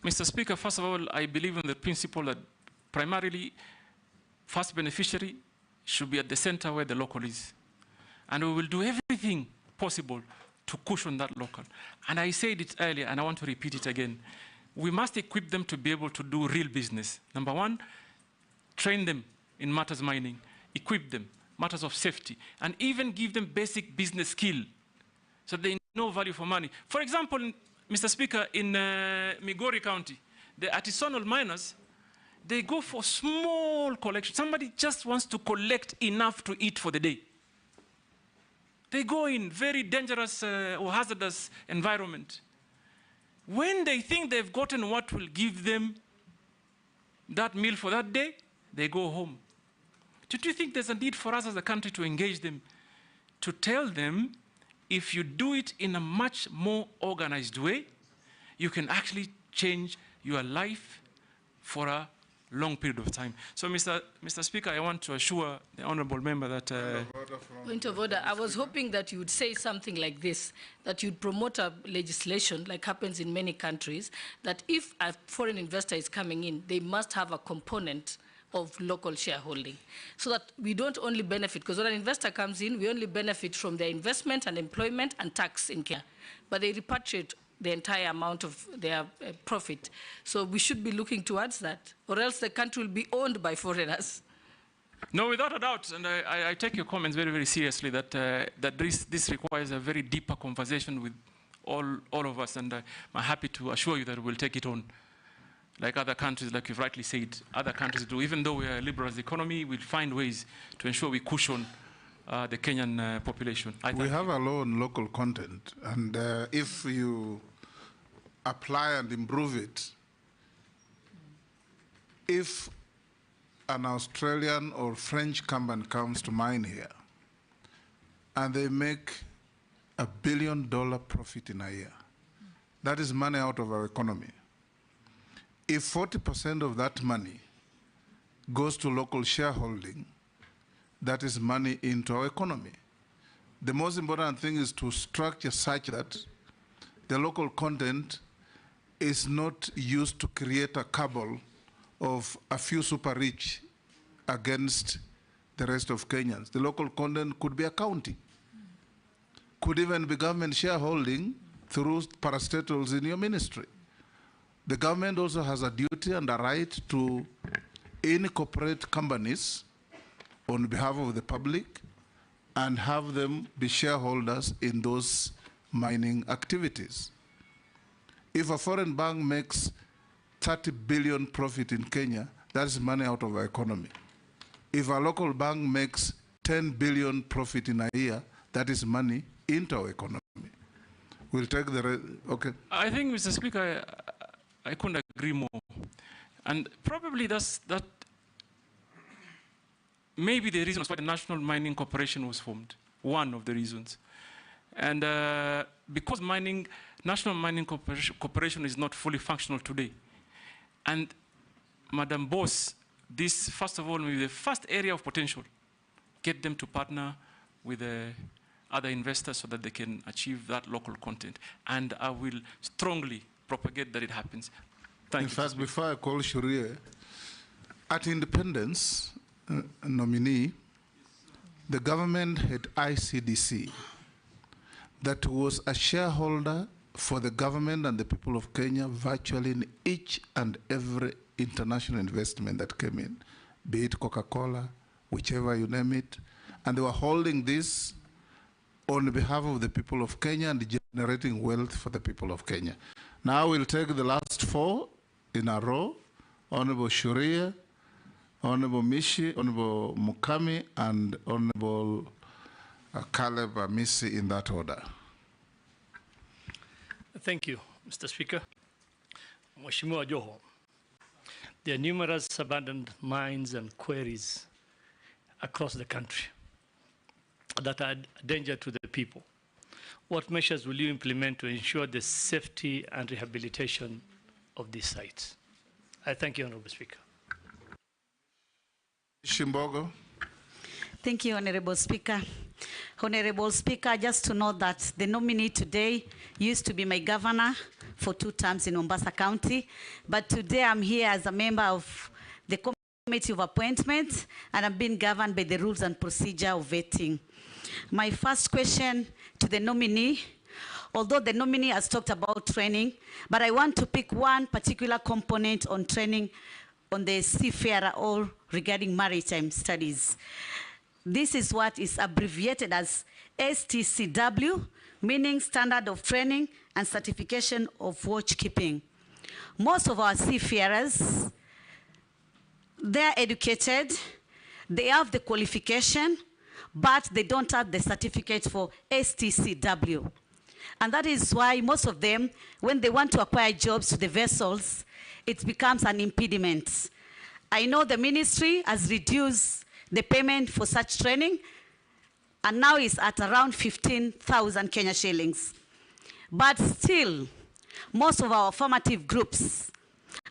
Mr. Speaker, first of all, I believe in the principle that primarily first beneficiary should be at the center where the local is. And we will do everything possible to cushion that local. And I said it earlier, and I want to repeat it again. We must equip them to be able to do real business. Number one, train them in matters mining, equip them, matters of safety, and even give them basic business skill so they know value for money. For example, Mr. Speaker, in Migori County, the artisanal miners, they go for small collection. Somebody just wants to collect enough to eat for the day. They go in very dangerous or hazardous environment. When they think they've gotten what will give them that meal for that day, they go home. Don't you think there's a need for us as a country to engage them, to tell them if you do it in a much more organized way, you can actually change your life for a long period of time. So, Mr. Speaker, I want to assure the honorable member that... Point of order. I was hoping that you would say something like this, that you'd promote a legislation, like happens in many countries, that if a foreign investor is coming in, they must have a component of local shareholding, so that we don't only benefit, because when an investor comes in, we only benefit from their investment and employment and tax in Kenya, but they repatriate the entire amount of their profit. So we should be looking towards that, or else the country will be owned by foreigners. No, without a doubt, and I take your comments very, very seriously, that, that this requires a very deeper conversation with all of us, and I'm happy to assure you that we'll take it on. Like other countries, like you've rightly said, other countries do. Even though we are a liberal economy, we'll find ways to ensure we cushion the Kenyan population. We have a law on local content, and if you apply and improve it, if an Australian or French company comes to mine here, and they make $1 billion profit in a year, that is money out of our economy. If 40% of that money goes to local shareholding, that is money into our economy. The most important thing is to structure such that the local content is not used to create a cabal of a few super rich against the rest of Kenyans. The local content could be accounting, could even be government shareholding through parastatals in your ministry. The government also has a duty and a right to incorporate companies on behalf of the public and have them be shareholders in those mining activities. If a foreign bank makes 30 billion profit in Kenya, that's money out of our economy. If a local bank makes 10 billion profit in a year, that is money into our economy. We'll take the, okay. I think, Mr. Speaker, I couldn't agree more. And probably that maybe the reason why the National Mining Corporation was formed, one of the reasons. And because National Mining Corporation is not fully functional today. And Madam Boss, this, first of all, maybe the first area of potential, get them to partner with other investors so that they can achieve that local content. And I will strongly propagate that it happens. Thank you. In fact, before I call Sharia, at independence nominee, the government had ICDC that was a shareholder for the government and the people of Kenya virtually in each and every international investment that came in, be it Coca-Cola, whichever you name it, and they were holding this on behalf of the people of Kenya and generating wealth for the people of Kenya. Now we'll take the last four in a row, Honorable Sharia, Honorable Mishi, Honorable Mukami, and Honorable Caleb Amisi in that order. Thank you, Mr. Speaker. Mheshimiwa Joho, there are numerous abandoned mines and quarries across the country that are a danger to the people. What measures will you implement to ensure the safety and rehabilitation of these sites? I thank you, Honorable Speaker. Shimbogo. Thank you, Honorable Speaker. Honorable Speaker, just to note that the nominee today used to be my governor for 2 terms in Mombasa County, but today I'm here as a member of the Committee of Appointments, and I'm being governed by the rules and procedure of vetting. My first question to the nominee, although the nominee has talked about training, but I want to pick one particular component on training on the seafarer or regarding maritime studies. This is what is abbreviated as STCW, meaning Standard of Training and Certification of Watchkeeping. Most of our seafarers, they're educated, they have the qualification, but they don't have the certificate for STCW. And that is why most of them, when they want to acquire jobs to the vessels, it becomes an impediment. I know the ministry has reduced the payment for such training, and now is at around 15,000 Kenya shillings. But still, most of our formative groups,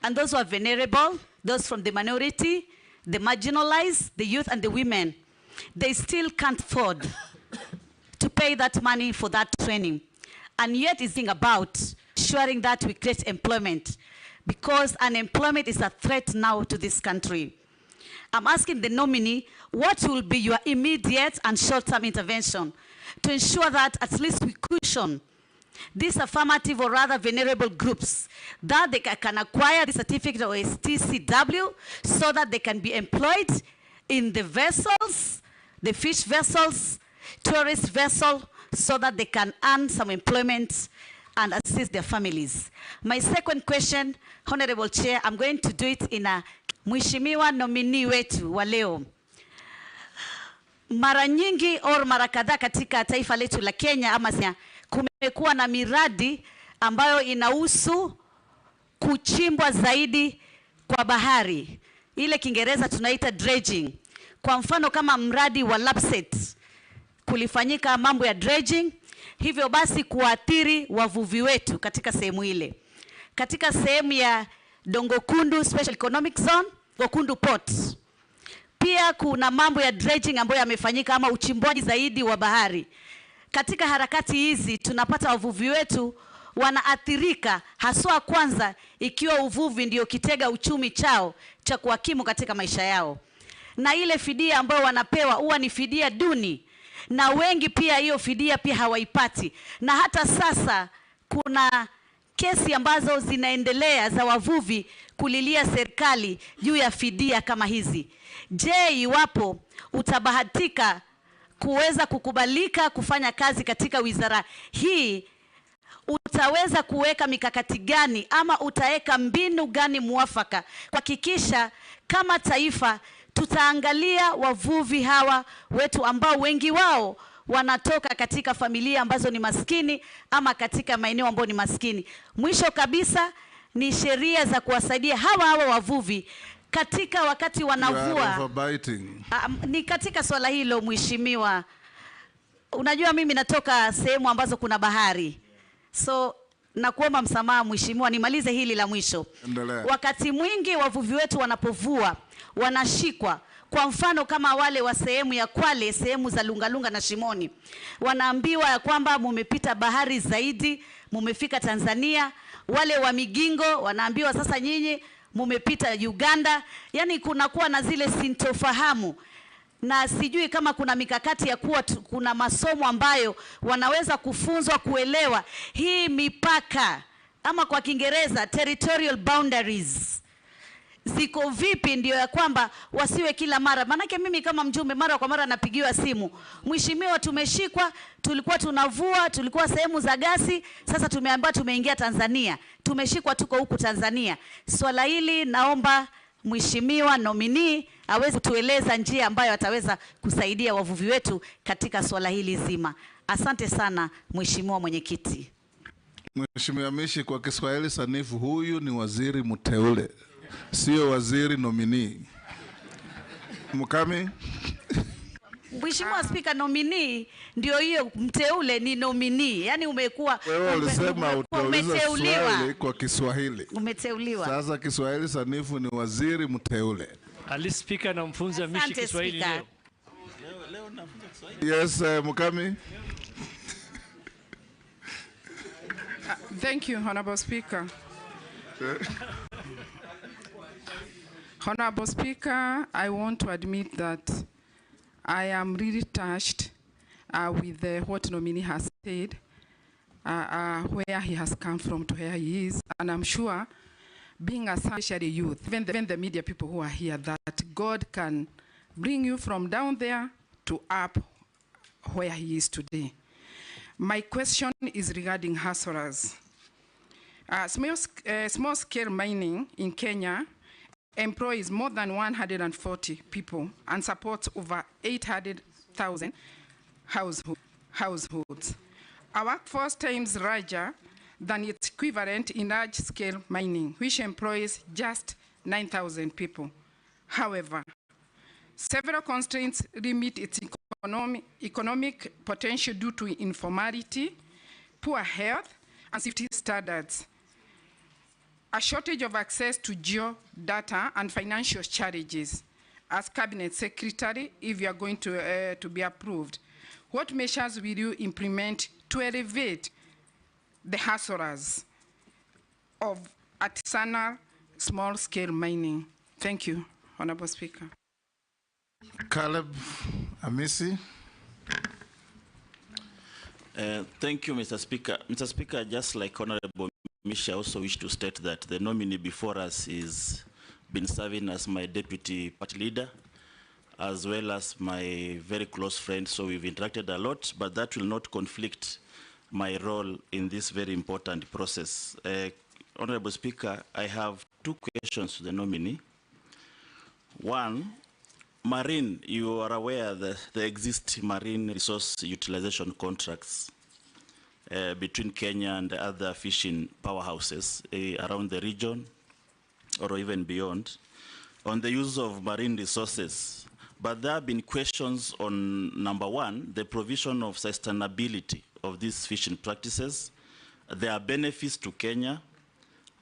and those who are vulnerable, those from the minority, the marginalized, the youth and the women, they still can't afford to pay that money for that training. And yet it's about ensuring that we create employment, because unemployment is a threat now to this country. I'm asking the nominee, what will be your immediate and short-term intervention to ensure that at least we cushion these affirmative or rather vulnerable groups, that they can acquire the certificate of STCW so that they can be employed in the vessels, the fish vessels, tourist vessels, so that they can earn some employment and assist their families. My second question, Honorable Chair, I'm going to do it in a Mheshimiwa nominee wetu wa leo. Mara nyingi au mara kadhaa katika taifa letu la Kenya ama kumekuwa na miradi ambayo inahusu kuchimbwa zaidi kwa bahari. Ile Kiingereza tunaita dredging. Kwa mfano kama mradi wa Lapset, kulifanyika mambo ya dredging, hivyo basi kuathiri wavuvi wetu katika sehemu ile. Katika sehemu ya Dongokundu Special Economic Zone, Gokundu Port, pia kuna mambo ya dredging ambayo yamefanyika ama uchimbwaji zaidi wa bahari. Katika harakati hizi tunapata wavuvi wetu wanaathirika, haswa kwanza ikiwa uvuvi ndio kitega uchumi chao cha kuhakimu katika maisha yao. Na ile fidia ambayo wanapewa huwa ni fidia duni, na wengi pia hiyo fidia pia hawaipati. Na hata sasa kuna kesi ambazo zinaendelea za wavuvi kulilia serikali juu ya fidia kama hizi. Je, iwapo utabahatika kuweza kukubalika kufanya kazi katika wizara hii, utaweza kuweka mikakati gani ama utaweka mbinu gani muafaka kuhakikisha kama taifa tutaangalia wavuvi hawa wetu ambao wengi wao wanatoka katika familia ambazo ni maskini ama katika maeneo ambayo ni maskini. Mwisho kabisa ni sheria za kuwasaidia hawa wavuvi katika wakati wanavua. Ni katika swala hilo mheshimiwa. Unajua mimi natoka sehemu ambazo kuna bahari. So nakuomba msamaha mheshimiwa, nimalize hili la mwisho. Endelea. Wakati mwingi wavuvi wetu wanapovua wanashikwa. Kwa mfano kama wale wa sehemu ya Kwale, sehemu za Lungalunga na Shimoni, wanaambiwa ya kwamba mumepita bahari zaidi, mumefika Tanzania. Wale wa Migingo wanaambiwa sasa nyinyi mumepita Uganda. Yani kunakuwa na zile sintofahamu, na sijui kama kuna mikakati ya kuwa kuna masomo ambayo wanaweza kufunzwa kuelewa hii mipaka, ama kwa Kiingereza territorial boundaries ziko vipi, ndio ya kwamba wasiwe kila mara. Manake mimi kama mjumbe mara kwa mara napigiwa simu, mheshimiwa tumeshikwa, tulikuwa tunavua, tulikuwa sehemu za gasi, sasa tumeambiwa tumeingia Tanzania, tumeshikwa tuko huku Tanzania. Swala hili naomba mheshimiwa nominee aweze kutueleza njia ambayo ataweza kusaidia wavuvi wetu katika swala hili zima. Asante sana mheshimiwa mwenyekiti. Mheshimiwa Mishi, kwa Kiswahili sanifu, huyu ni waziri mteule, sio waziri nominee. Mukami? Mheshimiwa Spika, nominee ndio hiyo, mteule ni nominee. Yaani umekuwa wewe ulisema utauliza swali kwa Kiswahili. Umeteuliwa. Sasa Kiswahili sanifu ni waziri mteule. Ali Spika na mfunza Mishi Kiswahili leo. Leo nafunza Kiswahili. Yes, Mukami. Thank you, Honorable Speaker. Honorable Speaker, I want to admit that I am really touched with what nominee has said, where he has come from to where he is, and I'm sure, being a especially youth, even the media people who are here, that God can bring you from down there to up where he is today. My question is regarding hustlers. Small-scale mining in Kenya employs more than 140 people and supports over 800,000 households. Our workforce times larger than its equivalent in large-scale mining, which employs just 9,000 people. However, several constraints limit its economic potential due to informality, poor health and safety standards, a shortage of access to geo-data and financial challenges. As Cabinet Secretary, if you are going to be approved, what measures will you implement to elevate the hustlers of artisanal small-scale mining? Thank you, Honorable Speaker. Caleb Amisi. Thank you, Mr. Speaker. Mr. Speaker, just like Honorable Mishi, I also wish to state that the nominee before us is been serving as my deputy party leader, as well as my very close friend, so we've interacted a lot, but that will not conflict my role in this very important process. Honorable Speaker, I have two questions to the nominee. One, marine, you are aware that there exist marine resource utilization contracts between Kenya and other fishing powerhouses around the region or even beyond on the use of marine resources. But there have been questions on, number one, the provision of sustainability of these fishing practices, their benefits to Kenya,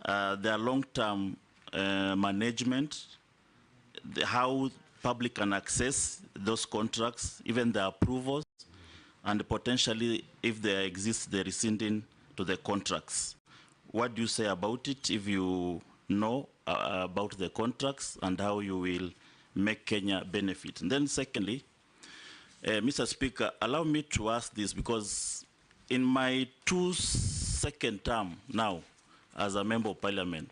their long-term management, how public can access those contracts, even the approvals, and potentially, if there exists, the rescinding to the contracts. What do you say about it, if you know about the contracts and how you will make Kenya benefit? And then secondly, Mr. Speaker, allow me to ask this, because in my second term now as a member of parliament,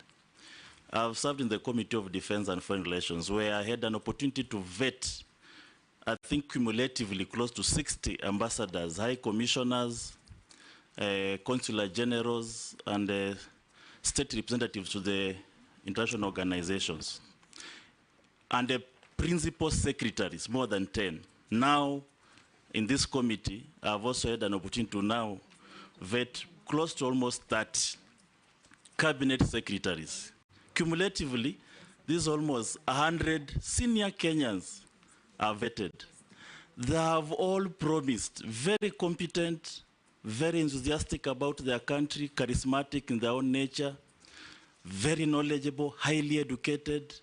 I've served in the Committee of Defense and Foreign Relations, where I had an opportunity to vet I think cumulatively close to 60 ambassadors, high commissioners, consular generals, and state representatives to the international organizations. And the principal secretaries, more than 10. Now, in this committee, I've also had an opportunity to now vet close to almost 30 cabinet secretaries. Cumulatively, this is almost 100 senior Kenyans are vetted. They have all promised, very competent, very enthusiastic about their country, charismatic in their own nature, very knowledgeable, highly educated,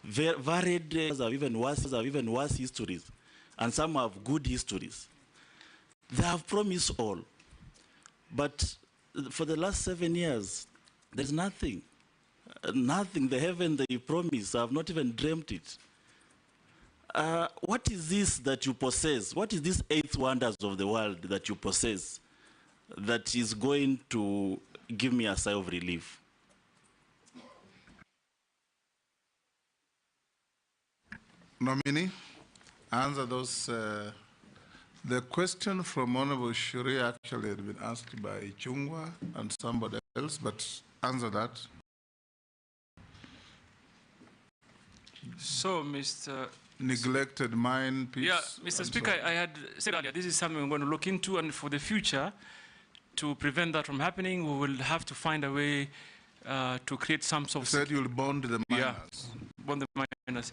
very varied, have even worse histories, and some have good histories. They have promised all. But for the last 7 years, there's nothing. Nothing. The heaven they promised, I've not even dreamt it. What is this that you possess? What is this 8 wonders of the world that you possess that is going to give me a sigh of relief? Nominee, answer those. The question from Honorable Shuri actually had been asked by Chungwa and somebody else, but answer that. So, Mr. Neglected mine piece. Yeah, Mr. Speaker, I had said earlier, this is something we're going to look into, and for the future, to prevent that from happening, we will have to find a way to create some sort of... You said you'll bond the miners. Yeah, bond the miners.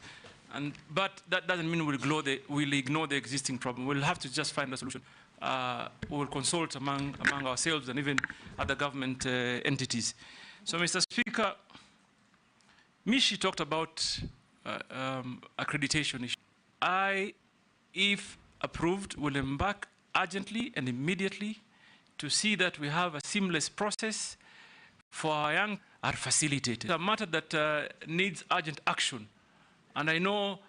But that doesn't mean we'll ignore the existing problem. We'll have to just find a solution. We will consult among ourselves and even other government entities. So, Mr. Speaker, Mishi talked about accreditation issue. I, if approved, will embark urgently and immediately to see that we have a seamless process for our young are facilitated. It's a matter that needs urgent action. And I know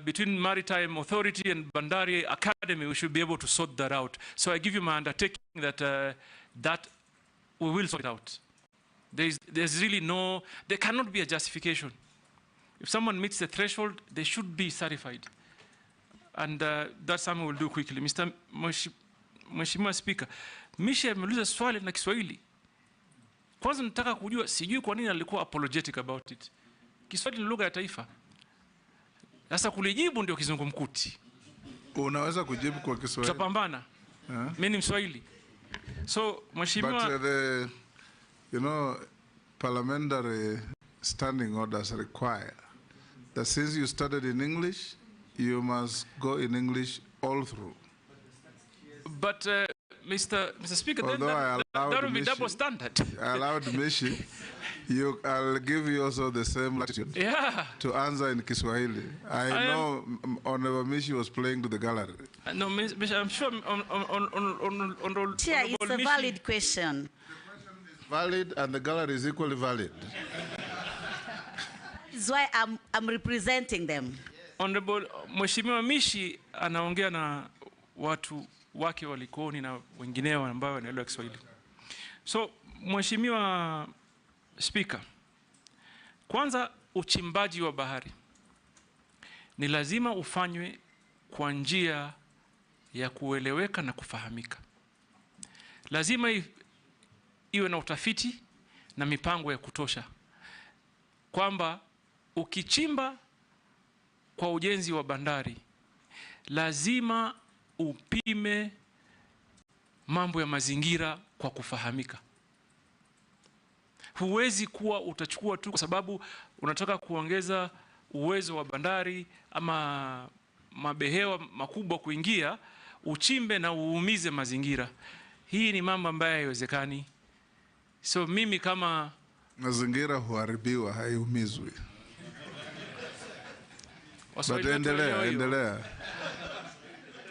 between Maritime Authority and Bandari Academy, we should be able to sort that out. So I give you my undertaking that that we will sort it out. There's really no, there cannot be a justification. If someone meets the threshold, they should be certified. And that's something we'll do quickly. Mr. Mheshimiwa Speaker, Mishi ameuliza swali na Kiswahili. Kwanza nataka kujua, sijui kwa nini alikuwa apologetic about it. Kiswahili ni lugha ya taifa. Sasa kulijibu ndio kizungumkuti. Unaweza kujibu kwa Kiswahili? Tutapambana. Mimi ni Mswahili. So, Mheshimiwa... But you know, parliamentary standing orders require that since you studied in English, you must go in English all through. But Mr. Speaker, although then that will be double standard. I allowed Mishi. I'll give you also the same latitude to answer in Kiswahili. I know Honorable Mishi was playing to the gallery. No, I'm sure on Chair, it's a valid question. Valid, and the gallery is equally valid. That's why I'm representing them. Honorable Mheshimiwa Mishi anaongea na watu wake wa Likoni na wengineo ambao wanaelewa Kiswahili. So, Mheshimiwa Speaker, kwanza uchimbaji wa bahari ni lazima ufanywe kwa njia ya kueleweka na kufahamika. Lazima iwe na utafiti na mipango ya kutosha, kwamba ukichimba kwa ujenzi wa bandari lazima upime mambo ya mazingira kwa kufahamika. Huwezi kuwa utachukua tu kwa sababu unataka kuongeza uwezo wa bandari ama mabehewa makubwa kuingia, uchimbe na uumize mazingira. Hii ni mambo ambayo haiwezekani. So mimi kama mazingira huharibiwa, haiumizwi. But endelea.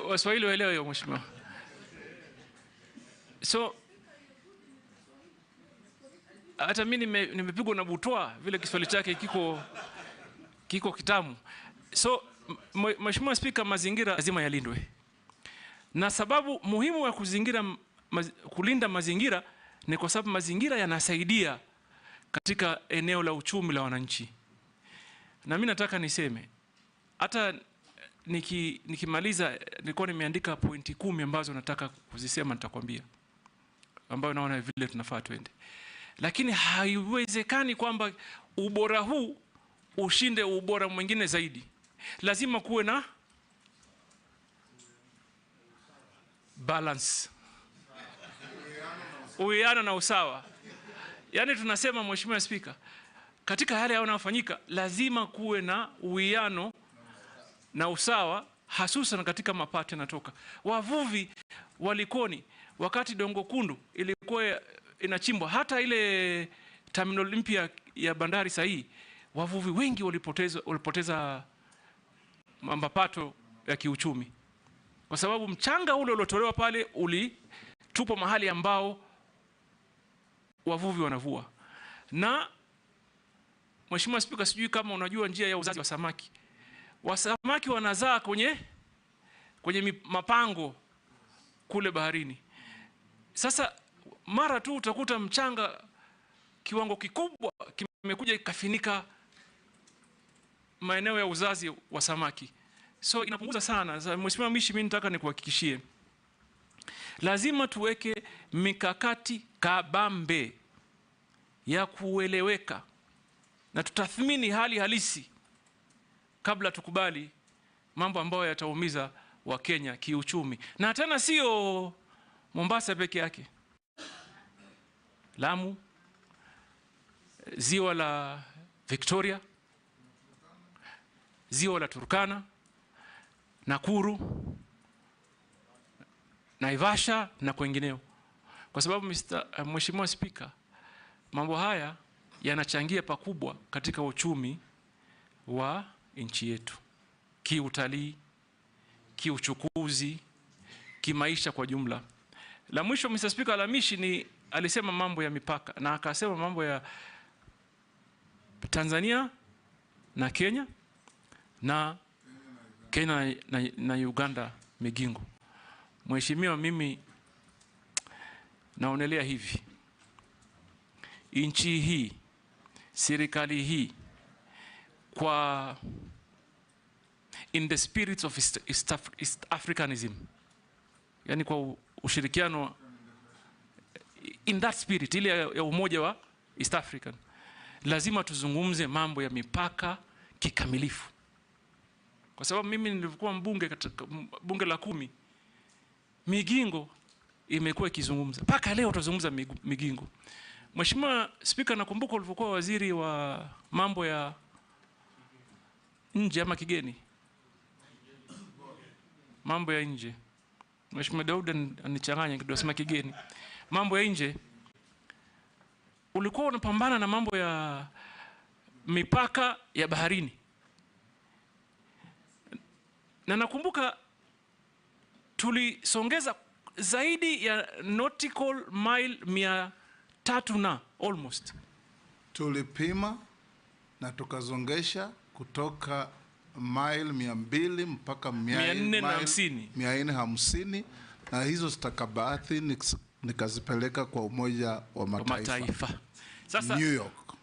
Waswahili waelewe hiyo, Mheshimiwa. So hata mimi nimepigwa na butwa vile Kiswahili chake kiko kitamu. So Mheshimiwa Speaker, mazingira lazima yalindwe. Na sababu muhimu ya kulinda mazingira ni kwa sababu mazingira yanasaidia katika eneo la uchumi la wananchi. Na mimi nataka niseme hata nikimaliza nilikuwa nimeandika pointi 10 ambazo nataka kuzisema, nitakwambia, ambayo naona vile tunafaa twende. Lakini haiwezekani kwamba ubora huu ushinde ubora mwingine zaidi. Lazima kuwe na balance, uwiano na usawa. Yani tunasema, Mheshimiwa Spika, katika yale yanayofanyika lazima kuwe na uwiano na usawa, hasusan katika mapato yanatoka. Wavuvi walikoni, wakati Dongo Kundu ilikuwa inachimbwa, hata ile terminal mpya ya bandari sahihi, wavuvi wengi walipoteza mapato ya kiuchumi, kwa sababu mchanga ule uliotolewa pale ulitupwa mahali ambao wavuvi wanavua. Na Mheshimiwa Spika, sijui kama unajua njia ya uzazi wa samaki. Wasamaki wanazaa kwenye mapango kule baharini. Sasa mara tu utakuta mchanga kiwango kikubwa kimekuja ikafinika maeneo ya uzazi wa samaki. So inapunguza sana. Mheshimiwa Mishi, mimi nataka nikuhakikishie, lazima tuweke mikakati kabambe ya kueleweka na tutathmini hali halisi kabla tukubali mambo ambayo yataumiza wa Kenya kiuchumi. Na tena sio Mombasa peke yake. Lamu, ziwa la Victoria, ziwa la Turkana, Nakuru, Naivasha na kwengineo. Kwa sababu Mheshimiwa Spika, mambo haya yanachangia pakubwa katika uchumi wa nchi yetu, kiutalii, kiuchukuzi, kimaisha kwa jumla. La mwisho, Mr. Speaker, Alamishi alisema mambo ya mipaka, na akasema mambo ya Tanzania na Kenya na Kenya na Uganda Migingo. Mheshimiwa, mimi naonelea hivi, nchi hii, serikali hii, kwa in the spirit of East Africanism, yani kwa ushirikiano in that spirit, ile ya umoja wa East African, lazima tuzungumze mambo ya mipaka kikamilifu. Kwa sababu mimi nilikuwa mbunge katika bunge la 10, Migingo imekuwa ikizungumza. Mpaka leo tutazungumza Migingo. Mheshimiwa Spika, nakumbuka ulivyokuwa waziri wa mambo ya nje ama kigeni, mambo ya nje. Mheshimiwa Daud anichanganya kidogo, sema kigeni. Mambo ya nje, ulikuwa unapambana na mambo ya mipaka ya baharini. Na nakumbuka tulisongeza zaidi ya nautical mile 300 na almost. Tulipima na tukazongesha kutoka mile 200 mpaka 450, na hizo stakabadhi nikazipeleka kwa Umoja wa Mataifa. Sasa, New York.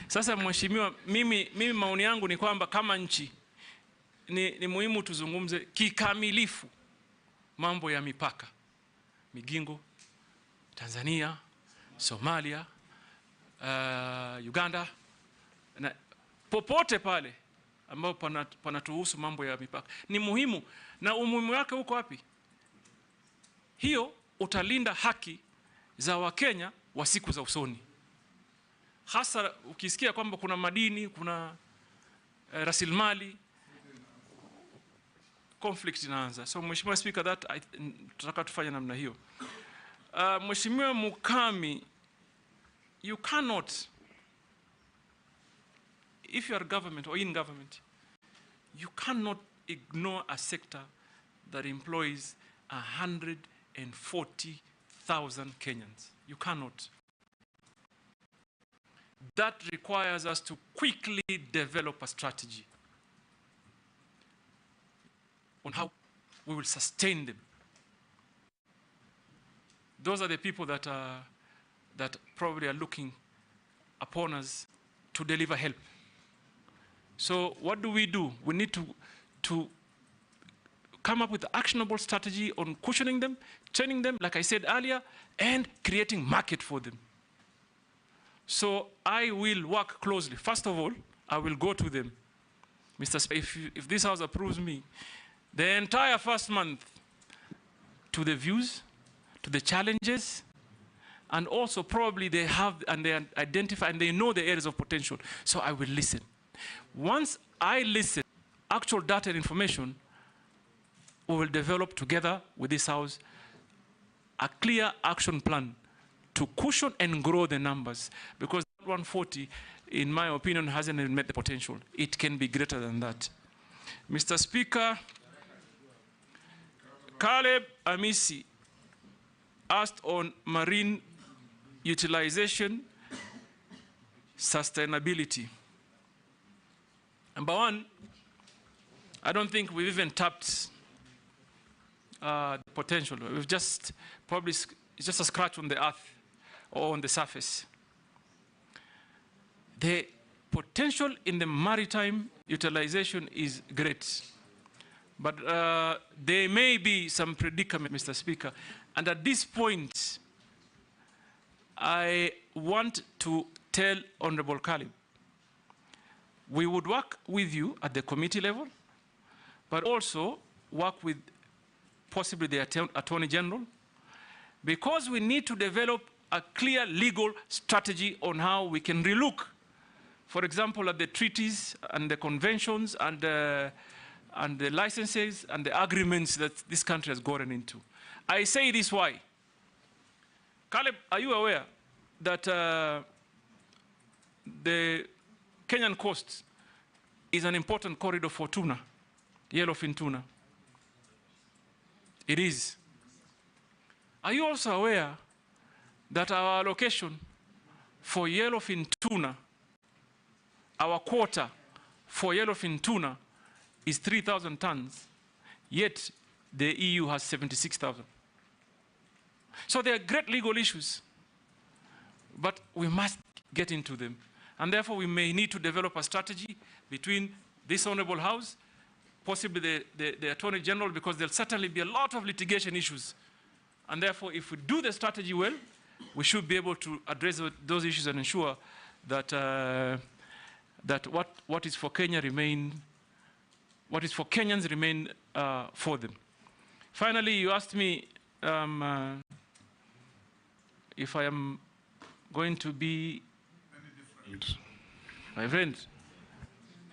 Sasa Mheshimiwa, mimi maoni yangu ni kwamba kama nchi ni muhimu tuzungumze kikamilifu mambo ya mipaka. Migingo, Tanzania, Somalia, Uganda, na popote pale ambao panatuhusu mambo ya mipaka. Ni muhimu, na umuhimu wake uko wapi? Hiyo utalinda haki za Wakenya wa siku za usoni. Hasa ukisikia kwamba kuna madini, kuna rasilimali, conflict inaanza. So Mheshimiwa Speaker, tutaka tufanye namna hiyo. Mheshimiwa Mukami, you cannot, if you are government or in government, you cannot ignore a sector that employs 140,000 Kenyans. You cannot. That requires us to quickly develop a strategy on how we will sustain them. Those are the people that probably are looking upon us to deliver help. So what do? We need to come up with an actionable strategy on cushioning them, training them, like I said earlier, and creating market for them. So I will work closely. First of all, I will go to them. Mr. Speaker, if this House approves me, the entire first month to the views, to the challenges, and also probably they have and they identify and they know the areas of potential. So I will listen. Once I listen, actual data and information, we will develop together with this House a clear action plan to cushion and grow the numbers, because 140, in my opinion, hasn't even met the potential. It can be greater than that. Mr. Speaker, Caleb Amisi asked on marine utilization, sustainability. Number one, I don't think we've even tapped the potential. We've just probably, it's just a scratch on the earth or on the surface. The potential in the maritime utilization is great. But there may be some predicament, Mr. Speaker. And at this point, I want to tell Honorable Caleb, we would work with you at the committee level, but also work with possibly the Attorney General, because we need to develop a clear legal strategy on how we can relook, for example, at the treaties and the conventions and the licenses and the agreements that this country has gotten into. I say this why. Caleb, are you aware that the Kenyan coast is an important corridor for tuna, yellowfin tuna? It is. Are you also aware that our allocation for yellowfin tuna, our quota for yellowfin tuna is 3,000 tons, yet the EU has 76,000. So there are great legal issues, but we must get into them. And therefore, we may need to develop a strategy between this Honorable House, possibly the Attorney General, because there'll certainly be a lot of litigation issues. And therefore, if we do the strategy well, we should be able to address those issues and ensure that, that what is for Kenya remain, what is for Kenyans remain for them. Finally, you asked me if I am going to be, my friend,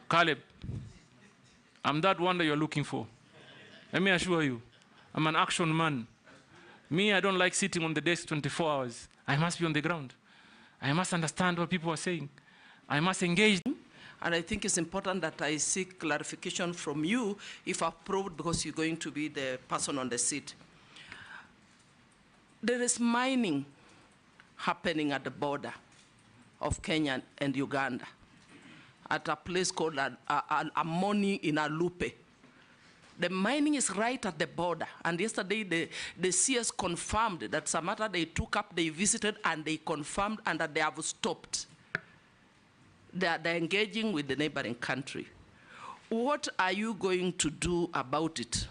Caleb, I'm that one that you're looking for. Let me assure you, I'm an action man. Me, I don't like sitting on the desk 24 hours. I must be on the ground. I must understand what people are saying. I must engage. And I think it's important that I seek clarification from you, if approved, because you're going to be the person on the seat. There is mining happening at the border of Kenya and Uganda at a place called Amoni in Alupe. The mining is right at the border. And yesterday, the CS confirmed that Samata they took up, they visited, and they confirmed, and that they have stopped. They're engaging with the neighboring country. What are you going to do about it?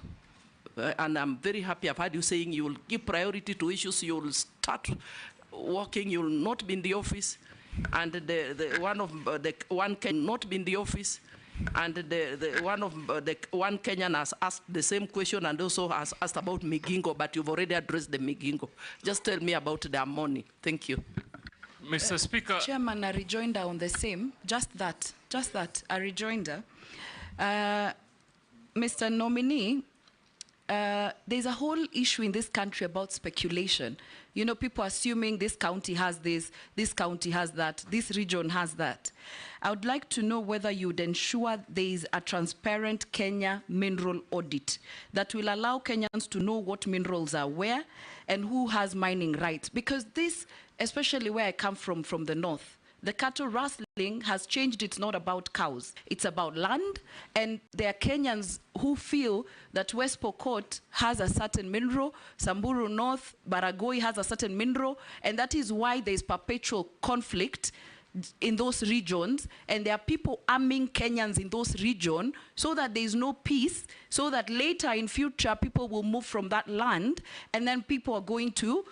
And I'm very happy I've heard you saying you will give priority to issues, you will start working, you will not be in the office, and one can not be in the office, and one Kenyan has asked the same question and also has asked about Migingo, but you've already addressed the Migingo. Just tell me about the money. Thank you. Mr. Speaker. Chairman, a rejoinder on the same, just that, a rejoinder. Mr. Nominee, there's a whole issue in this country about speculation. You know, people assuming this county has this county has that, this region has that. I would like to know whether you would ensure there is a transparent Kenya mineral audit that will allow Kenyans to know what minerals are where and who has mining rights. Because this, especially where I come from the north, the cattle rustling has changed. It's not about cows. It's about land. And there are Kenyans who feel that West Pokot has a certain mineral, Samburu North, Baragoi has a certain mineral, and that is why there is perpetual conflict in those regions, and there are people arming Kenyans in those regions so that there is no peace, so that later in future people will move from that land, and then people are going to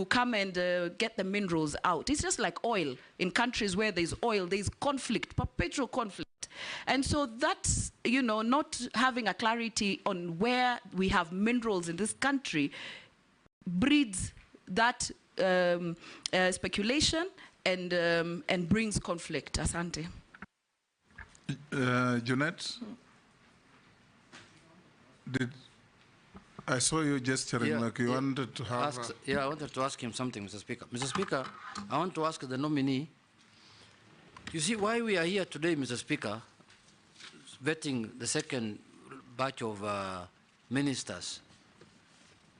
come and get the minerals out. It's just like oil. In countries where there's oil, there's conflict, perpetual conflict. And so that's, you know, not having a clarity on where we have minerals in this country breeds that speculation and brings conflict. Asante. Jeanette, I saw you gesturing like you wanted to have... I wanted to ask him something, Mr. Speaker. Mr. Speaker, I want to ask the nominee, you see why we are here today, Mr. Speaker, vetting the second batch of ministers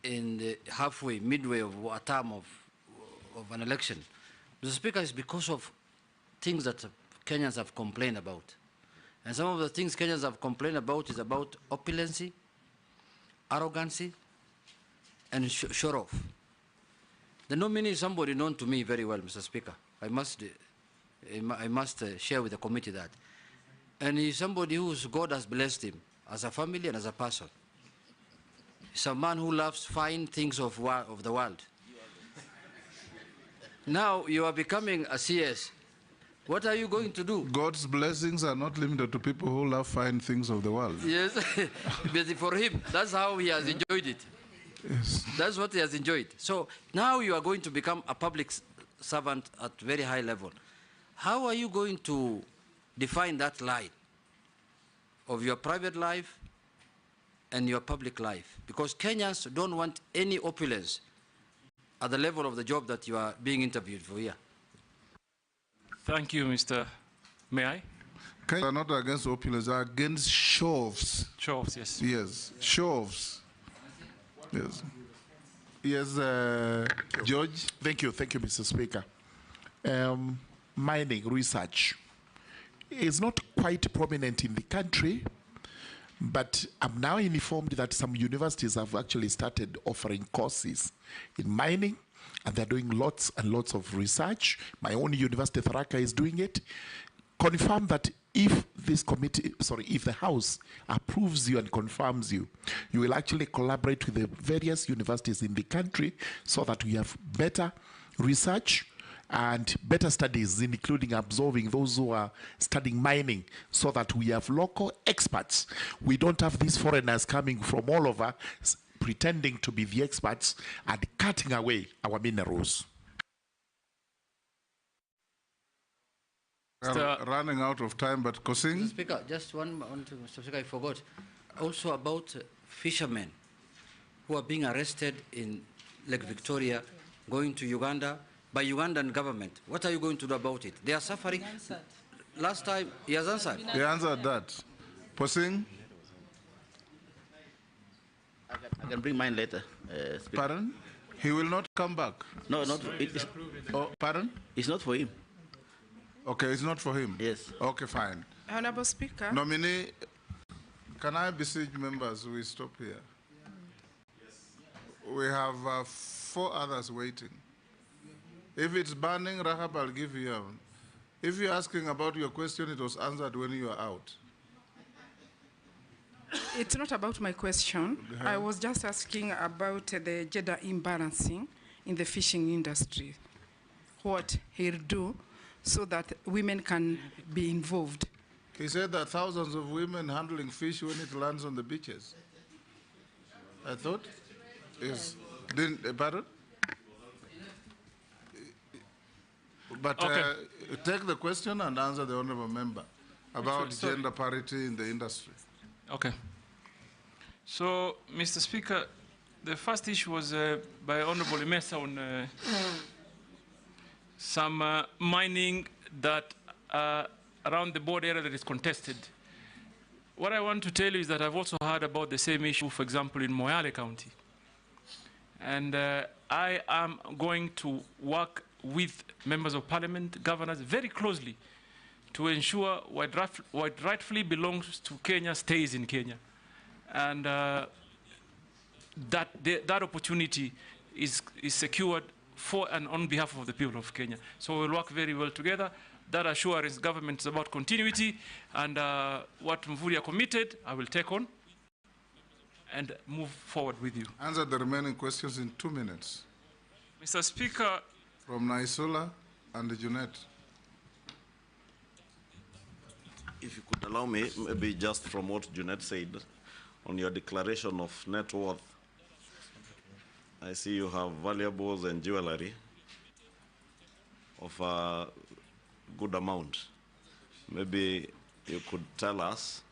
in the halfway, midway of a term of an election. Mr. Speaker, is because of things that Kenyans have complained about. And some of the things Kenyans have complained about is about opulency, arrogancy, and show off. The nominee is somebody known to me very well, Mr. Speaker. I must share with the committee that. And he's somebody whose God has blessed him as a family and as a person. He's a man who loves fine things of the world. Now you are becoming a CS. What are you going to do? God's blessings are not limited to people who love fine things of the world. Yes, but for him, that's how he has enjoyed it. Yes. That's what he has enjoyed. So now you are going to become a public servant at very high level. How are you going to define that line of your private life and your public life? Because Kenyans don't want any opulence at the level of the job that you are being interviewed for here. Thank you, Mr. May I? Kenyans are not against opulence, they are against show-offs. Show-offs, yes. Yes, show-offs. Yes. Yes, George? Thank you, Mr. Speaker. Mining research is not quite prominent in the country, but I'm now informed that some universities have actually started offering courses in mining, and they're doing lots and lots of research. My own university, Tharaka, is doing it. Confirm that if this committee, if the House approves you and confirms you, you will actually collaborate with the various universities in the country so that we have better research and better studies, including absorbing those who are studying mining, so that we have local experts. We don't have these foreigners coming from all over pretending to be the experts and cutting away our minerals. Running out of time, but Kosing? Mr. Speaker, just one thing, Mr. Speaker, I forgot. Also about fishermen who are being arrested in Lake Victoria, going to Uganda, by Ugandan government. What are you going to do about it? They are suffering. Last time, he has answered. He answered that. Posing? I can bring mine later. Pardon? He will not come back? No, not. Pardon? It's not for him. Okay, it's not for him? Yes. Okay, fine. Honorable Speaker. Nominee, can I beseech members we stop here? We have 4 others waiting. If it's burning, Rahab, I'll give you. If you're asking about your question, it was answered when you are out. It's not about my question. I was just asking about the gender imbalancing in the fishing industry. What he'll do so that women can be involved. He said that thousands of women handling fish when it lands on the beaches. I thought? Yes. Pardon? But take the question and answer the honorable member about gender parity in the industry. Okay. So, Mr. Speaker, the first issue was by Honorable Imesa on some mining that around the border area that is contested. What I want to tell you is that I've also heard about the same issue, for example, in Moyale County. And I am going to work with members of parliament, governors, very closely to ensure what rightfully belongs to Kenya stays in Kenya. And that opportunity is secured for and on behalf of the people of Kenya. So we'll work very well together. That assurance government is about continuity, and what Mvurya committed, I will take on and move forward with you. Answer the remaining questions in 2 minutes. Mr. Speaker. From Naisula and Junet. If you could allow me, maybe just from what Junet said, on your declaration of net worth, I see you have valuables and jewelry of a good amount. Maybe you could tell us,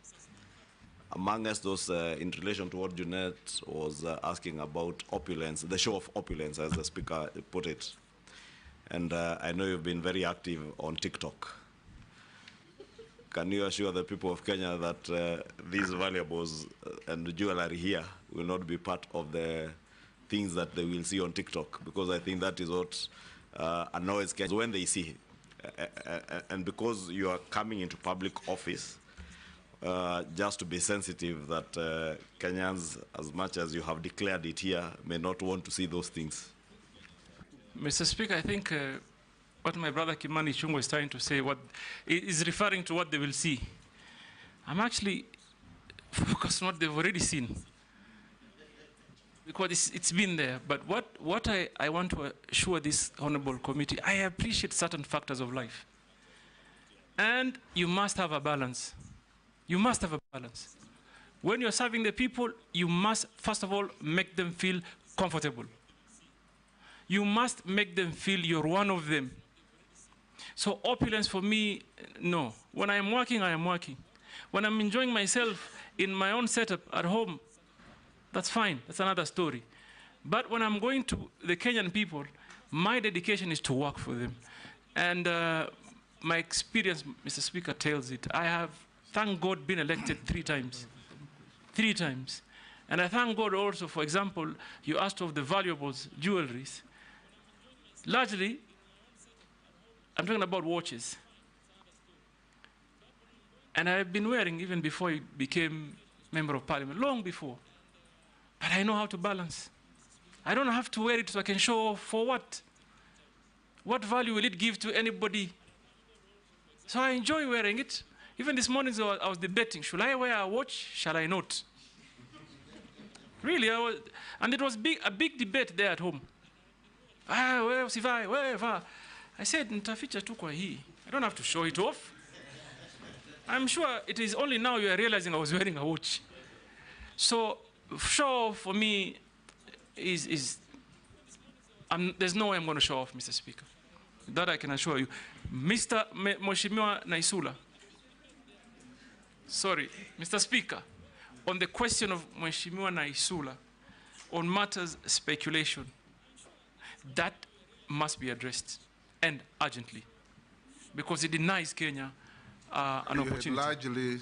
amongst those in relation to what Junet was asking about opulence, the show of opulence, as the speaker put it. And I know you've been very active on TikTok. Can you assure the people of Kenya that these valuables and jewelry here will not be part of the things that they will see on TikTok? Because I think that is what annoys Kenyans when they see. And because you are coming into public office, just to be sensitive that Kenyans, as much as you have declared it here, may not want to see those things. Mr. Speaker, I think what my brother Kimani Ichung'wah is trying to say is referring to what they will see. I'm actually focused on what they've already seen, because it's been there. But what I want to assure this honorable committee, I appreciate certain factors of life. And you must have a balance. You must have a balance. When you're serving the people, you must, first of all, make them feel comfortable. You must make them feel you're one of them. So opulence for me, no. When I am working, I am working. When I'm enjoying myself in my own setup at home, that's fine. That's another story. But when I'm going to the Kenyan people, my dedication is to work for them. And my experience, Mr. Speaker, tells it. I have, thank God, been elected 3 times. 3 times. And I thank God also, for example, you asked of the valuables, jewelries. Largely, I'm talking about watches. And I've been wearing even before I became Member of Parliament, long before. But I know how to balance. I don't have to wear it so I can show off. For what? What value will it give to anybody? So I enjoy wearing it. Even this morning I was debating, should I wear a watch? Shall I not? Really, and it was a big debate there at home. I said, nitaficha tu kwa hii. I don't have to show it off. I'm sure it is only now you are realizing I was wearing a watch. So show off for me there's no way I'm going to show off, Mr. Speaker. That I can assure you. Mr. Mheshimiwa Naisula. Sorry, Mr. Speaker, on the question of Mheshimiwa Naisula, on matters speculation, that must be addressed, and urgently, because it denies Kenya an opportunity. You largely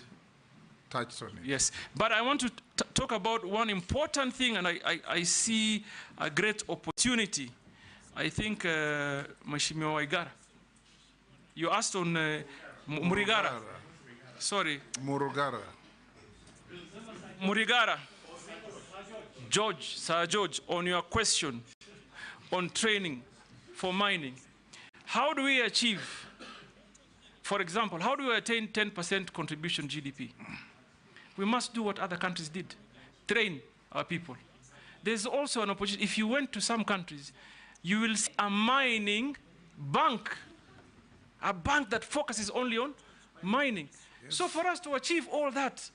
touched on it. Yes, but I want to talk about one important thing, and I see a great opportunity. I think Mheshimiwa Waigara, you asked on Murigara. Sorry. Murugara. Murigara. George, Sir George, on your question on training for mining, how do we achieve, for example, how do we attain 10% contribution GDP? We must do what other countries did, train our people. There's also an opportunity. If you went to some countries, you will see a mining bank, a bank that focuses only on mining. Yes. So for us to achieve all that,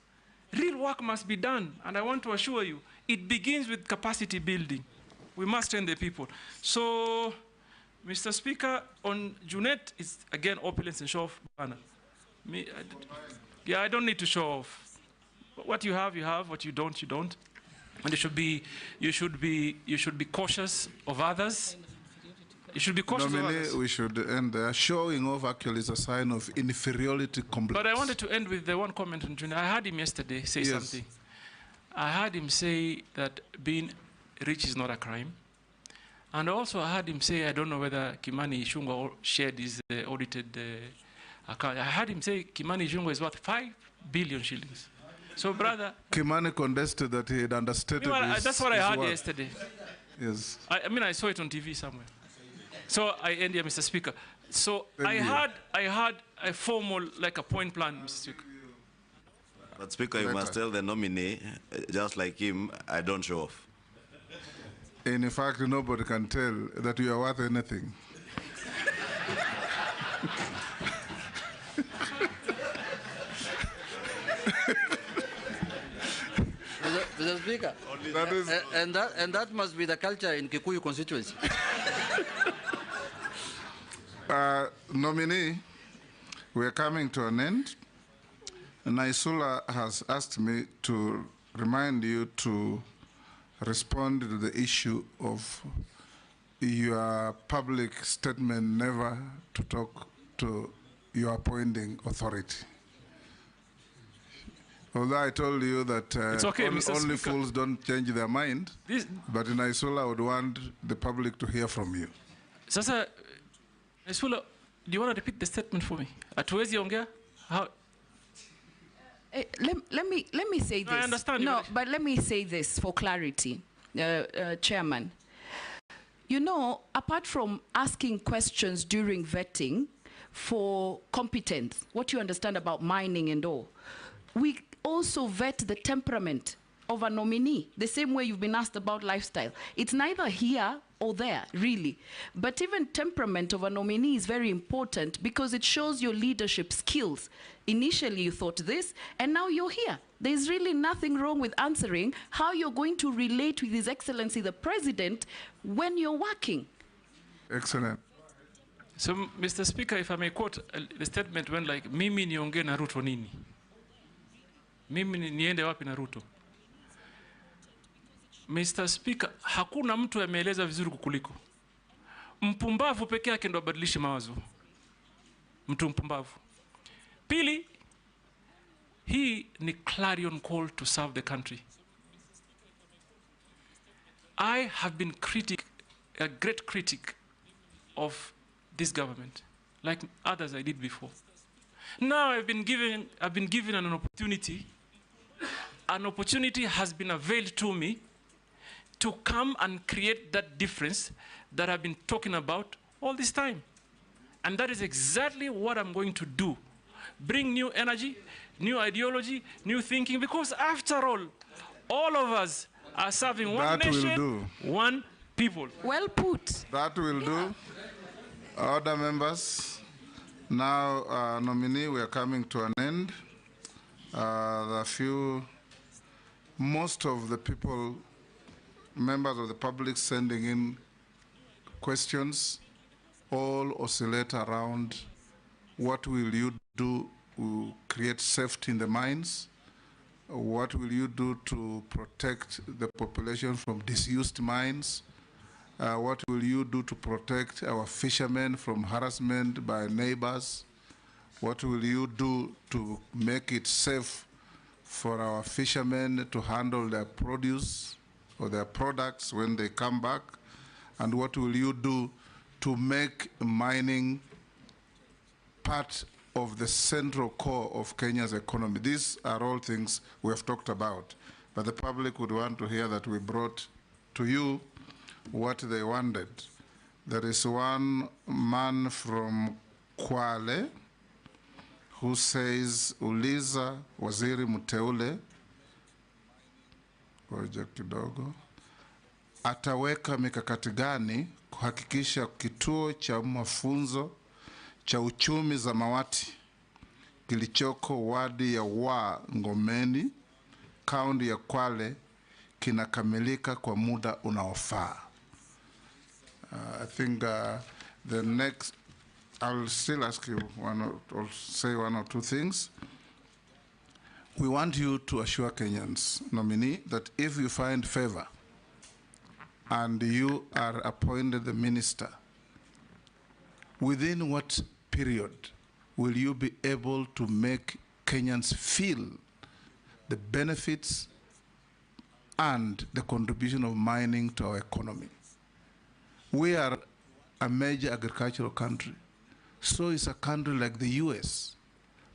real work must be done. And I want to assure you, it begins with capacity building. We must train the people. So, Mr. Speaker, on Junet, it's again opulence and show off banner. I don't need to show off. What you have, you have. What you don't, you don't. And you should be cautious of others. You should be cautious of others. We should end there. Showing off actually is a sign of inferiority complex. But I wanted to end with the one comment on Junet. I heard him yesterday say something. I heard him say that being rich is not a crime. And also I heard him say, I don't know whether Kimani Ichung'wah shared his audited account. I heard him say Kimani Ichung'wah is worth 5 billion shillings. So, brother... Kimani contested that he had understated that's what I heard yesterday. Yes. I mean, I saw it on TV somewhere. So I end here, Mr. Speaker. So I had a formal, like a point plan, Mr. Speaker. But Speaker, you must tell the nominee, just like him, I don't show off. In fact, nobody can tell that you are worth anything. Mr. Speaker, and that must be the culture in Kikuyu constituency. Nominee, we are coming to an end. Naisula has asked me to remind you to respond to the issue of your public statement never to talk to your appointing authority. Although I told you that It's okay, only fools don't change their mind, but in Naisula I would want the public to hear from you. Sasa, Naisula, do you want to repeat the statement for me? Hatuwezi ongea? How? Let me say this. I understand. No, but let me say this for clarity, Chairman. You know, apart from asking questions during vetting for competence, what you understand about mining and all, we also vet the temperament of a nominee, the same way you've been asked about lifestyle. It's neither here or there, really. But even temperament of a nominee is very important because it shows your leadership skills. Initially you thought this, and now you're here. There's really nothing wrong with answering how you're going to relate with His Excellency the President when you're working. Excellent. So, Mr. Speaker, if I may quote, the statement went like, mimi nionge na Ruto nini? Mimi niende wapi na Ruto? Mr. Speaker, hakuna mtu ameeleza vizuri kukuliko. Mpumbavu peke yake ndo abadilishe mawazo. Mtu mpumbavu. Pili, hii ni clarion call to serve the country. I have been a great critic of this government, like others I did before. Now I've been given an opportunity. An opportunity has been availed to me to come and create that difference that I've been talking about all this time. And that is exactly what I'm going to do. Bring new energy, new ideology, new thinking, because after all of us are serving one nation, one people. Well put. That will do. Other members, now nominee, we are coming to an end. Most of the people, members of the public sending in questions, all oscillate around what will you do to create safety in the mines? What will you do to protect the population from disused mines? What will you do to protect our fishermen from harassment by neighbors? What will you do to make it safe for our fishermen to handle their produce or their products when they come back? And what will you do to make mining part of the central core of Kenya's economy? These are all things we have talked about, but the public would want to hear that we brought to you what they wanted. There is one man from Kwale who says, uliza waziri mteule, ngoja kidogo, ataweka mikakati gani kuhakikisha kituo cha mafunzo cha uchumi Zamawati kilichoko wadi ya Ngomeni, kaunti ya Kwale, kinakamilika kwa muda unaofaa. I think the next, I'll still ask you or say one or two things. We want you to assure Kenyans, nominee, that if you find favor and you are appointed the minister, within what period will you be able to make Kenyans feel the benefits and the contribution of mining to our economy? We are a major agricultural country. So is a country like the US.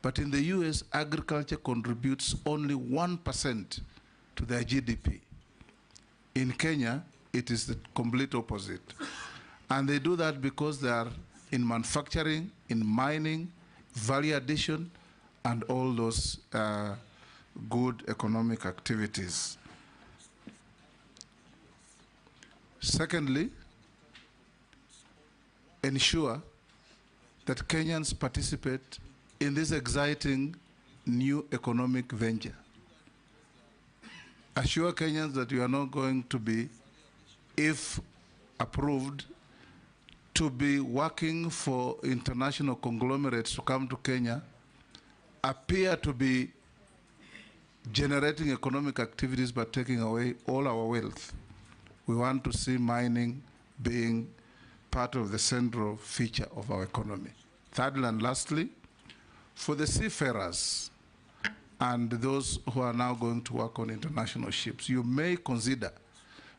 But in the US, agriculture contributes only 1% to their GDP. In Kenya, it is the complete opposite. And they do that because they are in manufacturing, in mining, value addition, and all those good economic activities. Secondly, ensure that Kenyans participate in this exciting new economic venture. Assure Kenyans that you are not going to be, if approved, to be working for international conglomerates to come to Kenya, appear to be generating economic activities but taking away all our wealth. We want to see mining being part of the central feature of our economy. Thirdly and lastly, for the seafarers and those who are now going to work on international ships, you may consider,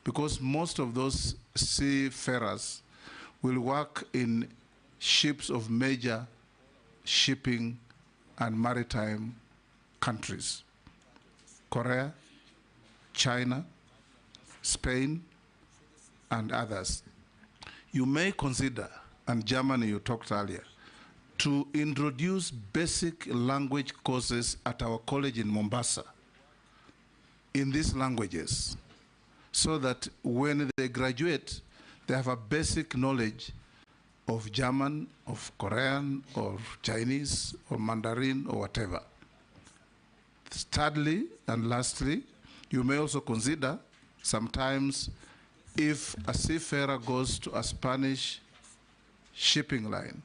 because most of those seafarers will work in ships of major shipping and maritime countries: Korea, China, Spain, and others. You may consider, and Germany you talked earlier, to introduce basic language courses at our college in Mombasa in these languages, so that when they graduate, they have a basic knowledge of German, of Korean, or Chinese, or Mandarin, or whatever. Thirdly and lastly, you may also consider sometimes if a seafarer goes to a Spanish shipping line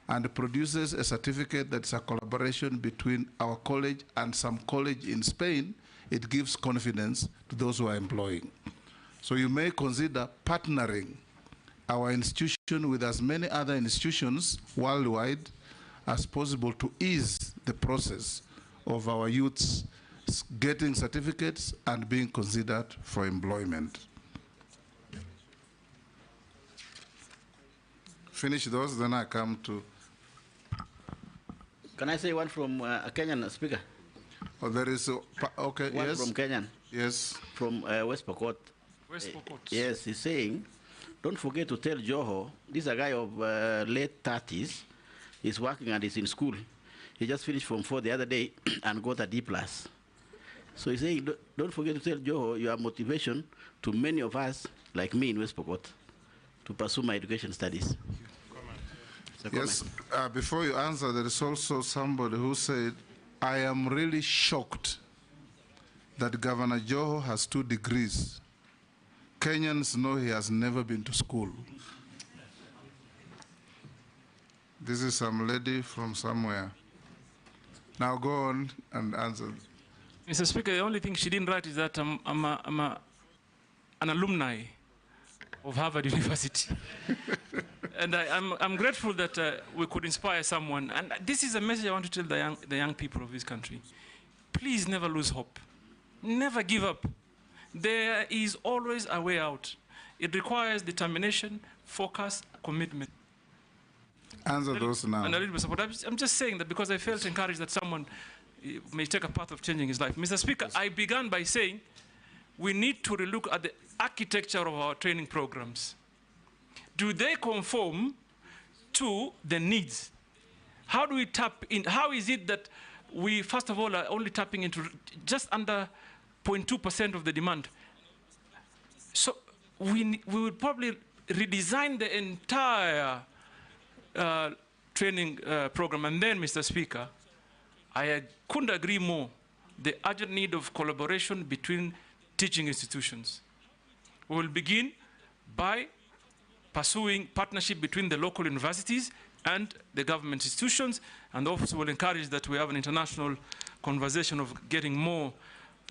and produces a certificate that's a collaboration between our college and some college in Spain, it gives confidence to those who are employing. So you may consider partnering our institution with as many other institutions worldwide as possible to ease the process of our youths getting certificates and being considered for employment. Finish those, then I come to... Can I say one from a Kenyan speaker? Oh, there is, okay, one yes. from Kenyan. Yes. From West Pokot. West Pokot. Yes, he's saying, don't forget to tell Joho, this is a guy of late 30s, he's working and he's in school. He just finished Form 4 the other day and got a D+. So he's saying, don't forget to tell Joho your motivation to many of us, like me in West Pokot, to pursue my education studies. Yes, before you answer, there is also somebody who said, I am really shocked that Governor Joho has 2 degrees. Kenyans know he has never been to school. This is some lady from somewhere. Now go on and answer. Mr. Speaker, the only thing she didn't write is that I'm an alumni of Harvard University. And I'm grateful that we could inspire someone. And this is a message I want to tell the young people of this country. Please never lose hope. Never give up. There is always a way out. It requires determination, focus, commitment. Answer those now. And a little bit of support. I'm just saying that because I felt encouraged that someone may take a path of changing his life. Mr. Speaker, I began by saying we need to relook at the architecture of our training programs. Do they conform to the needs? How do we tap in? How is it that we, first of all, are only tapping into just under 0.2% of the demand? So we would probably redesign the entire training program. And then, Mr. Speaker, I couldn't agree more. The urgent need of collaboration between teaching institutions. We will begin by pursuing partnership between the local universities and the government institutions, and also will encourage that we have an international conversation of getting more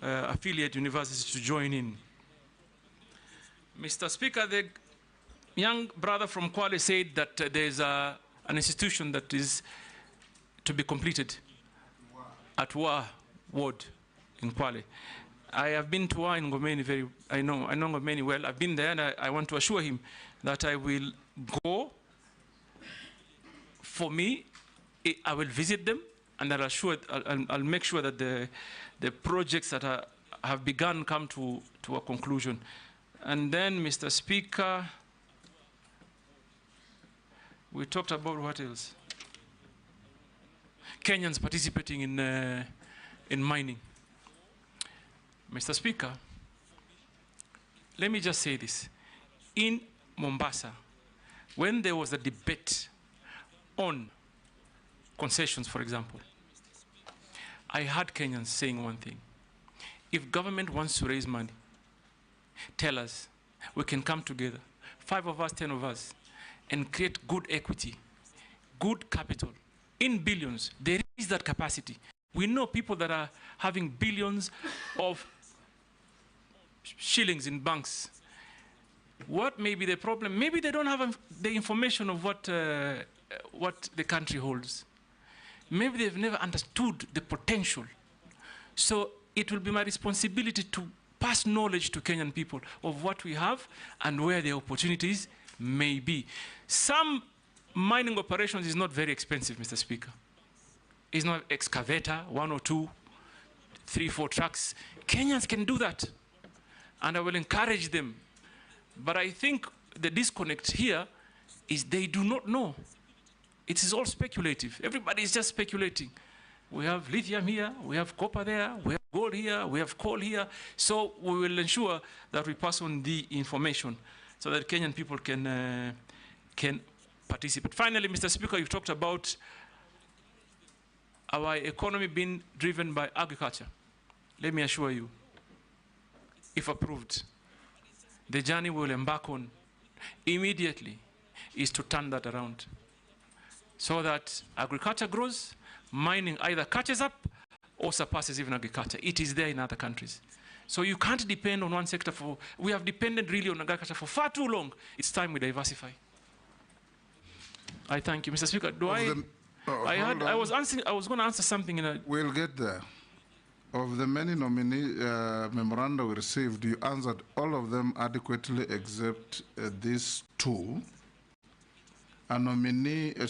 affiliate universities to join in. Mr. Speaker, the young brother from Kwale said that there's an institution that is to be completed at Wa Ward in Kwale. I have been to Wa in Ngomeni I know Ngomeni well. I've been there, and I want to assure him that I will go. For me, I will visit them, and I'll make sure that the projects that have begun come to a conclusion. And then, Mr. Speaker, We talked about what else? Kenyans participating in mining. Mr. Speaker, let me just say this. In Mombasa, when there was a debate on concessions, for example, I heard Kenyans saying one thing. If government wants to raise money, tell us. We can come together, 5 of us, 10 of us, and create good equity, good capital, in billions. There is that capacity. We know people that are having billions of shillings in banks. What may be the problem? Maybe they don't have the information of what the country holds. Maybe they've never understood the potential. So it will be my responsibility to pass knowledge to Kenyan people of what we have and where the opportunities may be. Some mining operations is not very expensive, Mr. Speaker. It's not excavator, 1 or 2, 3, 4 trucks. Kenyans can do that, and I will encourage them. But I think the disconnect here is they do not know. It is all speculative. Everybody is just speculating. We have lithium here, we have copper there, we have gold here, we have coal here. So we will ensure that we pass on the information so that Kenyan people can participate. Finally, Mr. Speaker, you've talked about our economy being driven by agriculture. Let me assure you, if approved, the journey we'll embark on immediately is to turn that around so that agriculture grows, mining either catches up or surpasses even agriculture. It is there in other countries. So you can't depend on one sector for, we have depended really on agriculture for far too long. It's time we diversify. I thank you. Mr. Speaker, I was going to answer something in a... We'll get there. Of the many nominee memoranda we received, you answered all of them adequately except these 2. A nominee, a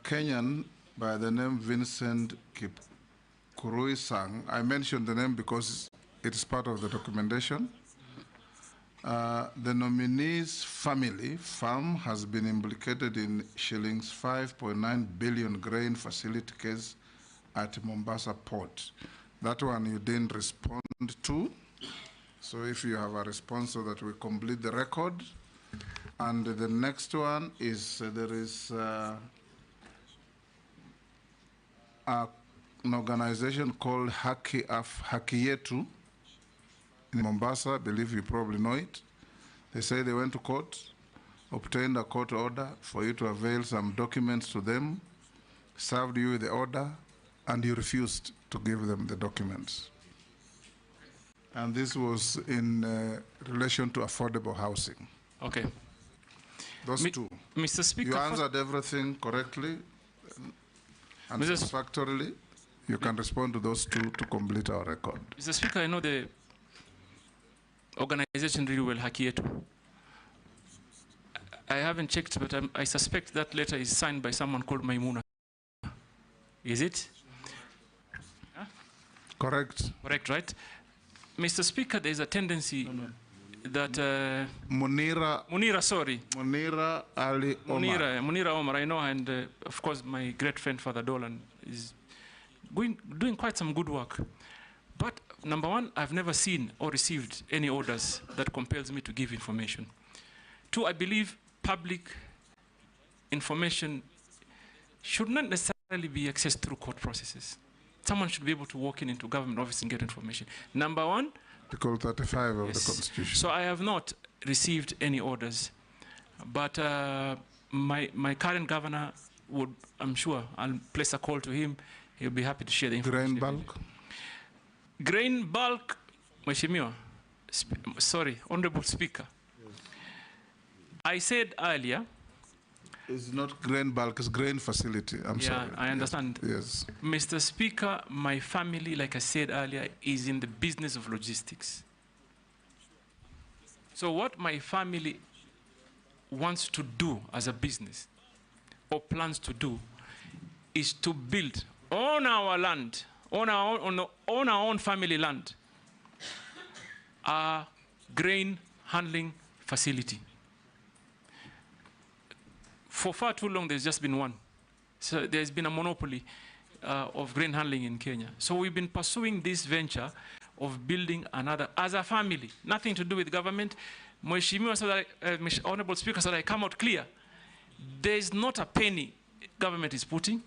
Kenyan by the name Vincent Kipkurui-Sang. I mentioned the name because it is part of the documentation. The nominee's family farm has been implicated in shillings 5.9 billion grain facility case at Mombasa Port. That one you didn't respond to. So if you have a response so that we complete the record. And the next one is there is an organization called Haki Yetu in Mombasa. I believe you probably know it. They say they went to court, obtained a court order for you to avail some documents to them, served you with the order, and you refused to give them the documents. And this was in relation to affordable housing. Okay. Those 2. Mr. Speaker, you answered everything correctly and satisfactorily. You can respond to those 2 to complete our record. Mr. Speaker, I know the organization really well, Haki Yetu. I haven't checked, but I suspect that letter is signed by someone called Maimuna. Is it? Huh? Correct. Correct, right? Mr. Speaker, there's a tendency that... Munira Ali Omar. Munira Omar, I know, and of course my great friend Father Dolan is doing quite some good work. But number one, I've never seen or received any orders that compels me to give information. 2, I believe public information should not necessarily be accessed through court processes. Someone should be able to walk into government office and get information. Number 1, Article 35 of the Constitution. So I have not received any orders, but my current governor would, I'm sure, I'll place a call to him. He'll be happy to share the information. Grain bulk? Grain bulk, Mheshimiwa, sorry, Honorable Speaker. I said earlier. It's not grain bulk, it's grain facility. I'm sorry. I understand. Yes. Mr. Speaker, my family, like I said earlier, is in the business of logistics. So what my family wants to do as a business or plans to do is to build on our land, on our own family land, a grain handling facility. for far too long, there's just been one. So there's been a monopoly of grain handling in Kenya. So we've been pursuing this venture of building another, as a family, nothing to do with government. Mheshimiwa, so that, Honorable Speaker, so that I come out clear, there is not a penny government is putting.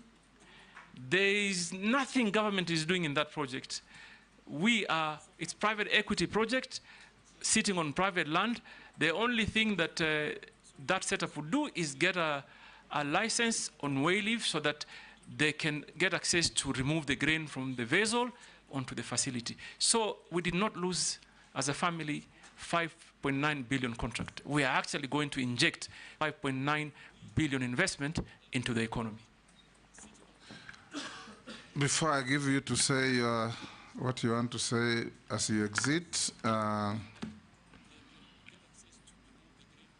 There is nothing government is doing in that project. It's private equity project, sitting on private land. The only thing that that setup would do is get a license on way leaf so that they can get access to remove the grain from the vessel onto the facility. So we did not lose, as a family, 5.9 billion contract. We are actually going to inject 5.9 billion investment into the economy. Before I give you to say what you want to say as you exit,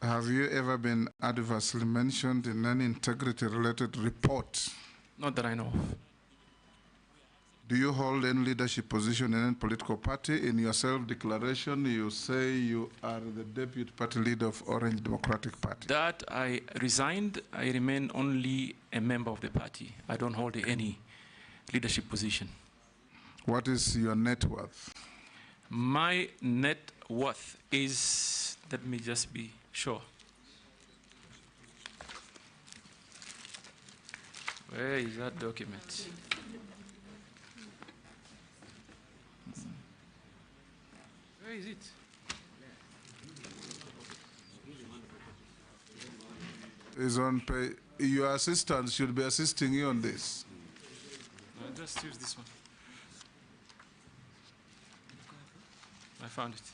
have you ever been adversely mentioned in any integrity-related report? Not that I know of. Do you hold any leadership position in any political party? In your self-declaration, you say you are the deputy party leader of Orange Democratic Party. That I resigned. I remain only a member of the party. I don't hold any leadership position. What is your net worth? My net worth is, let me just be sure. Where is that document? Where is it? Is on pay. Your assistant should be assisting you on this. No, just use this one. I found it.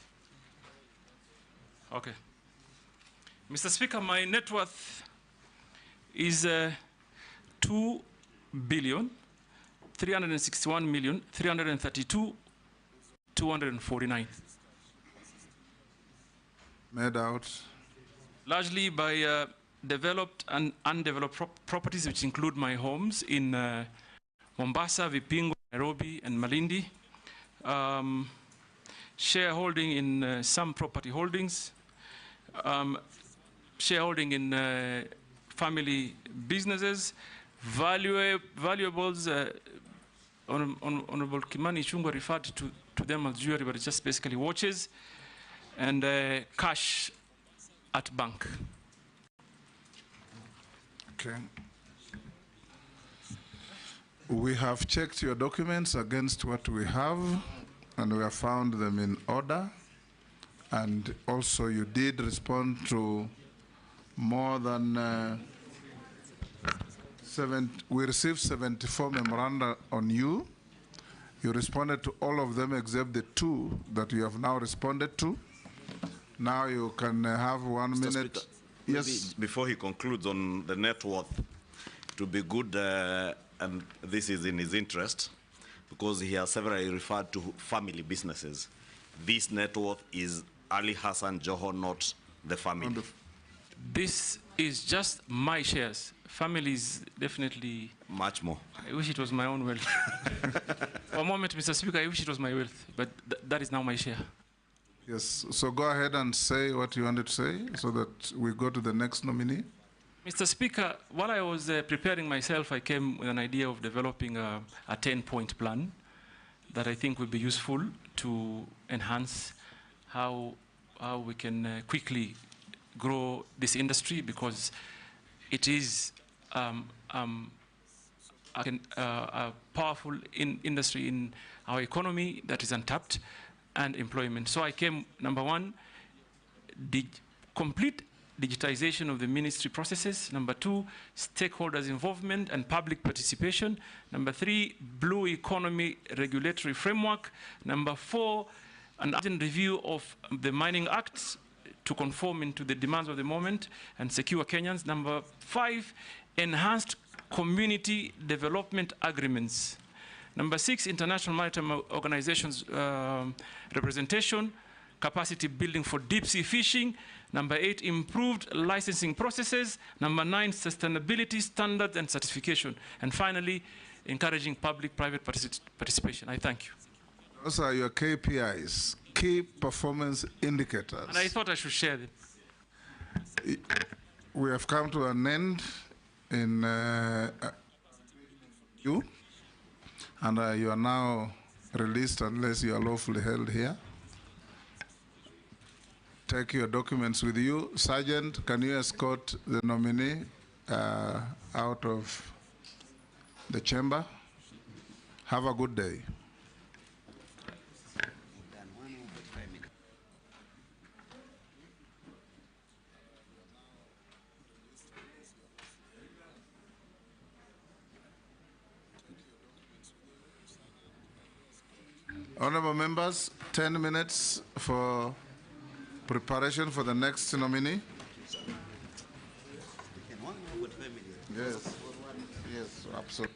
Okay. Mr. Speaker, my net worth is 2,361,332,249. Made out? Largely by developed and undeveloped properties, which include my homes in Mombasa, Vipingo, Nairobi, and Malindi. Shareholding in some property holdings. Shareholding in family businesses. Valuables, Honorable Kimani Chungwa referred to them as jewelry, but it's just basically watches, and cash at bank. Okay. We have checked your documents against what we have, and we have found them in order. And also you did respond to more than we received 74 memoranda on you. You responded to all of them except the 2 that you have now responded to. Now you can have 1 minute. Speaker, yes. Before he concludes on the net worth, it would be good, and this is in his interest, because he has severally referred to family businesses. This net worth is Ali Hassan Joho, not the family. This is just my shares. Family is definitely much more. I wish it was my own wealth. For a moment, Mr. Speaker, I wish it was my wealth, but that is now my share. Yes, so go ahead and say what you wanted to say so that we go to the next nominee. Mr. Speaker, while I was preparing myself, I came with an idea of developing a 10-point plan that I think would be useful to enhance how we can quickly grow this industry, because it is a powerful industry in our economy that is untapped, and employment. So I came, number 1, complete digitization of the ministry processes. Number 2, stakeholders' involvement and public participation. Number 3, blue economy regulatory framework. Number 4, an urgent review of the Mining Act to conform into the demands of the moment and secure Kenyans. Number 5, enhanced community development agreements. Number 6, international maritime organizations representation, capacity building for deep sea fishing. Number 8, improved licensing processes. Number 9, sustainability standards and certification. And finally, encouraging public-private participation. I thank you. Those are your KPIs, key performance indicators. And I thought I should share them. we have come to an end in you, and you are now released unless you are lawfully held here. Take your documents with you. Sergeant, can you escort the nominee out of the chamber? Have a good day. Honorable members, 10 minutes for preparation for the next nominee. Yes, yes, absolutely.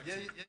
Yeah,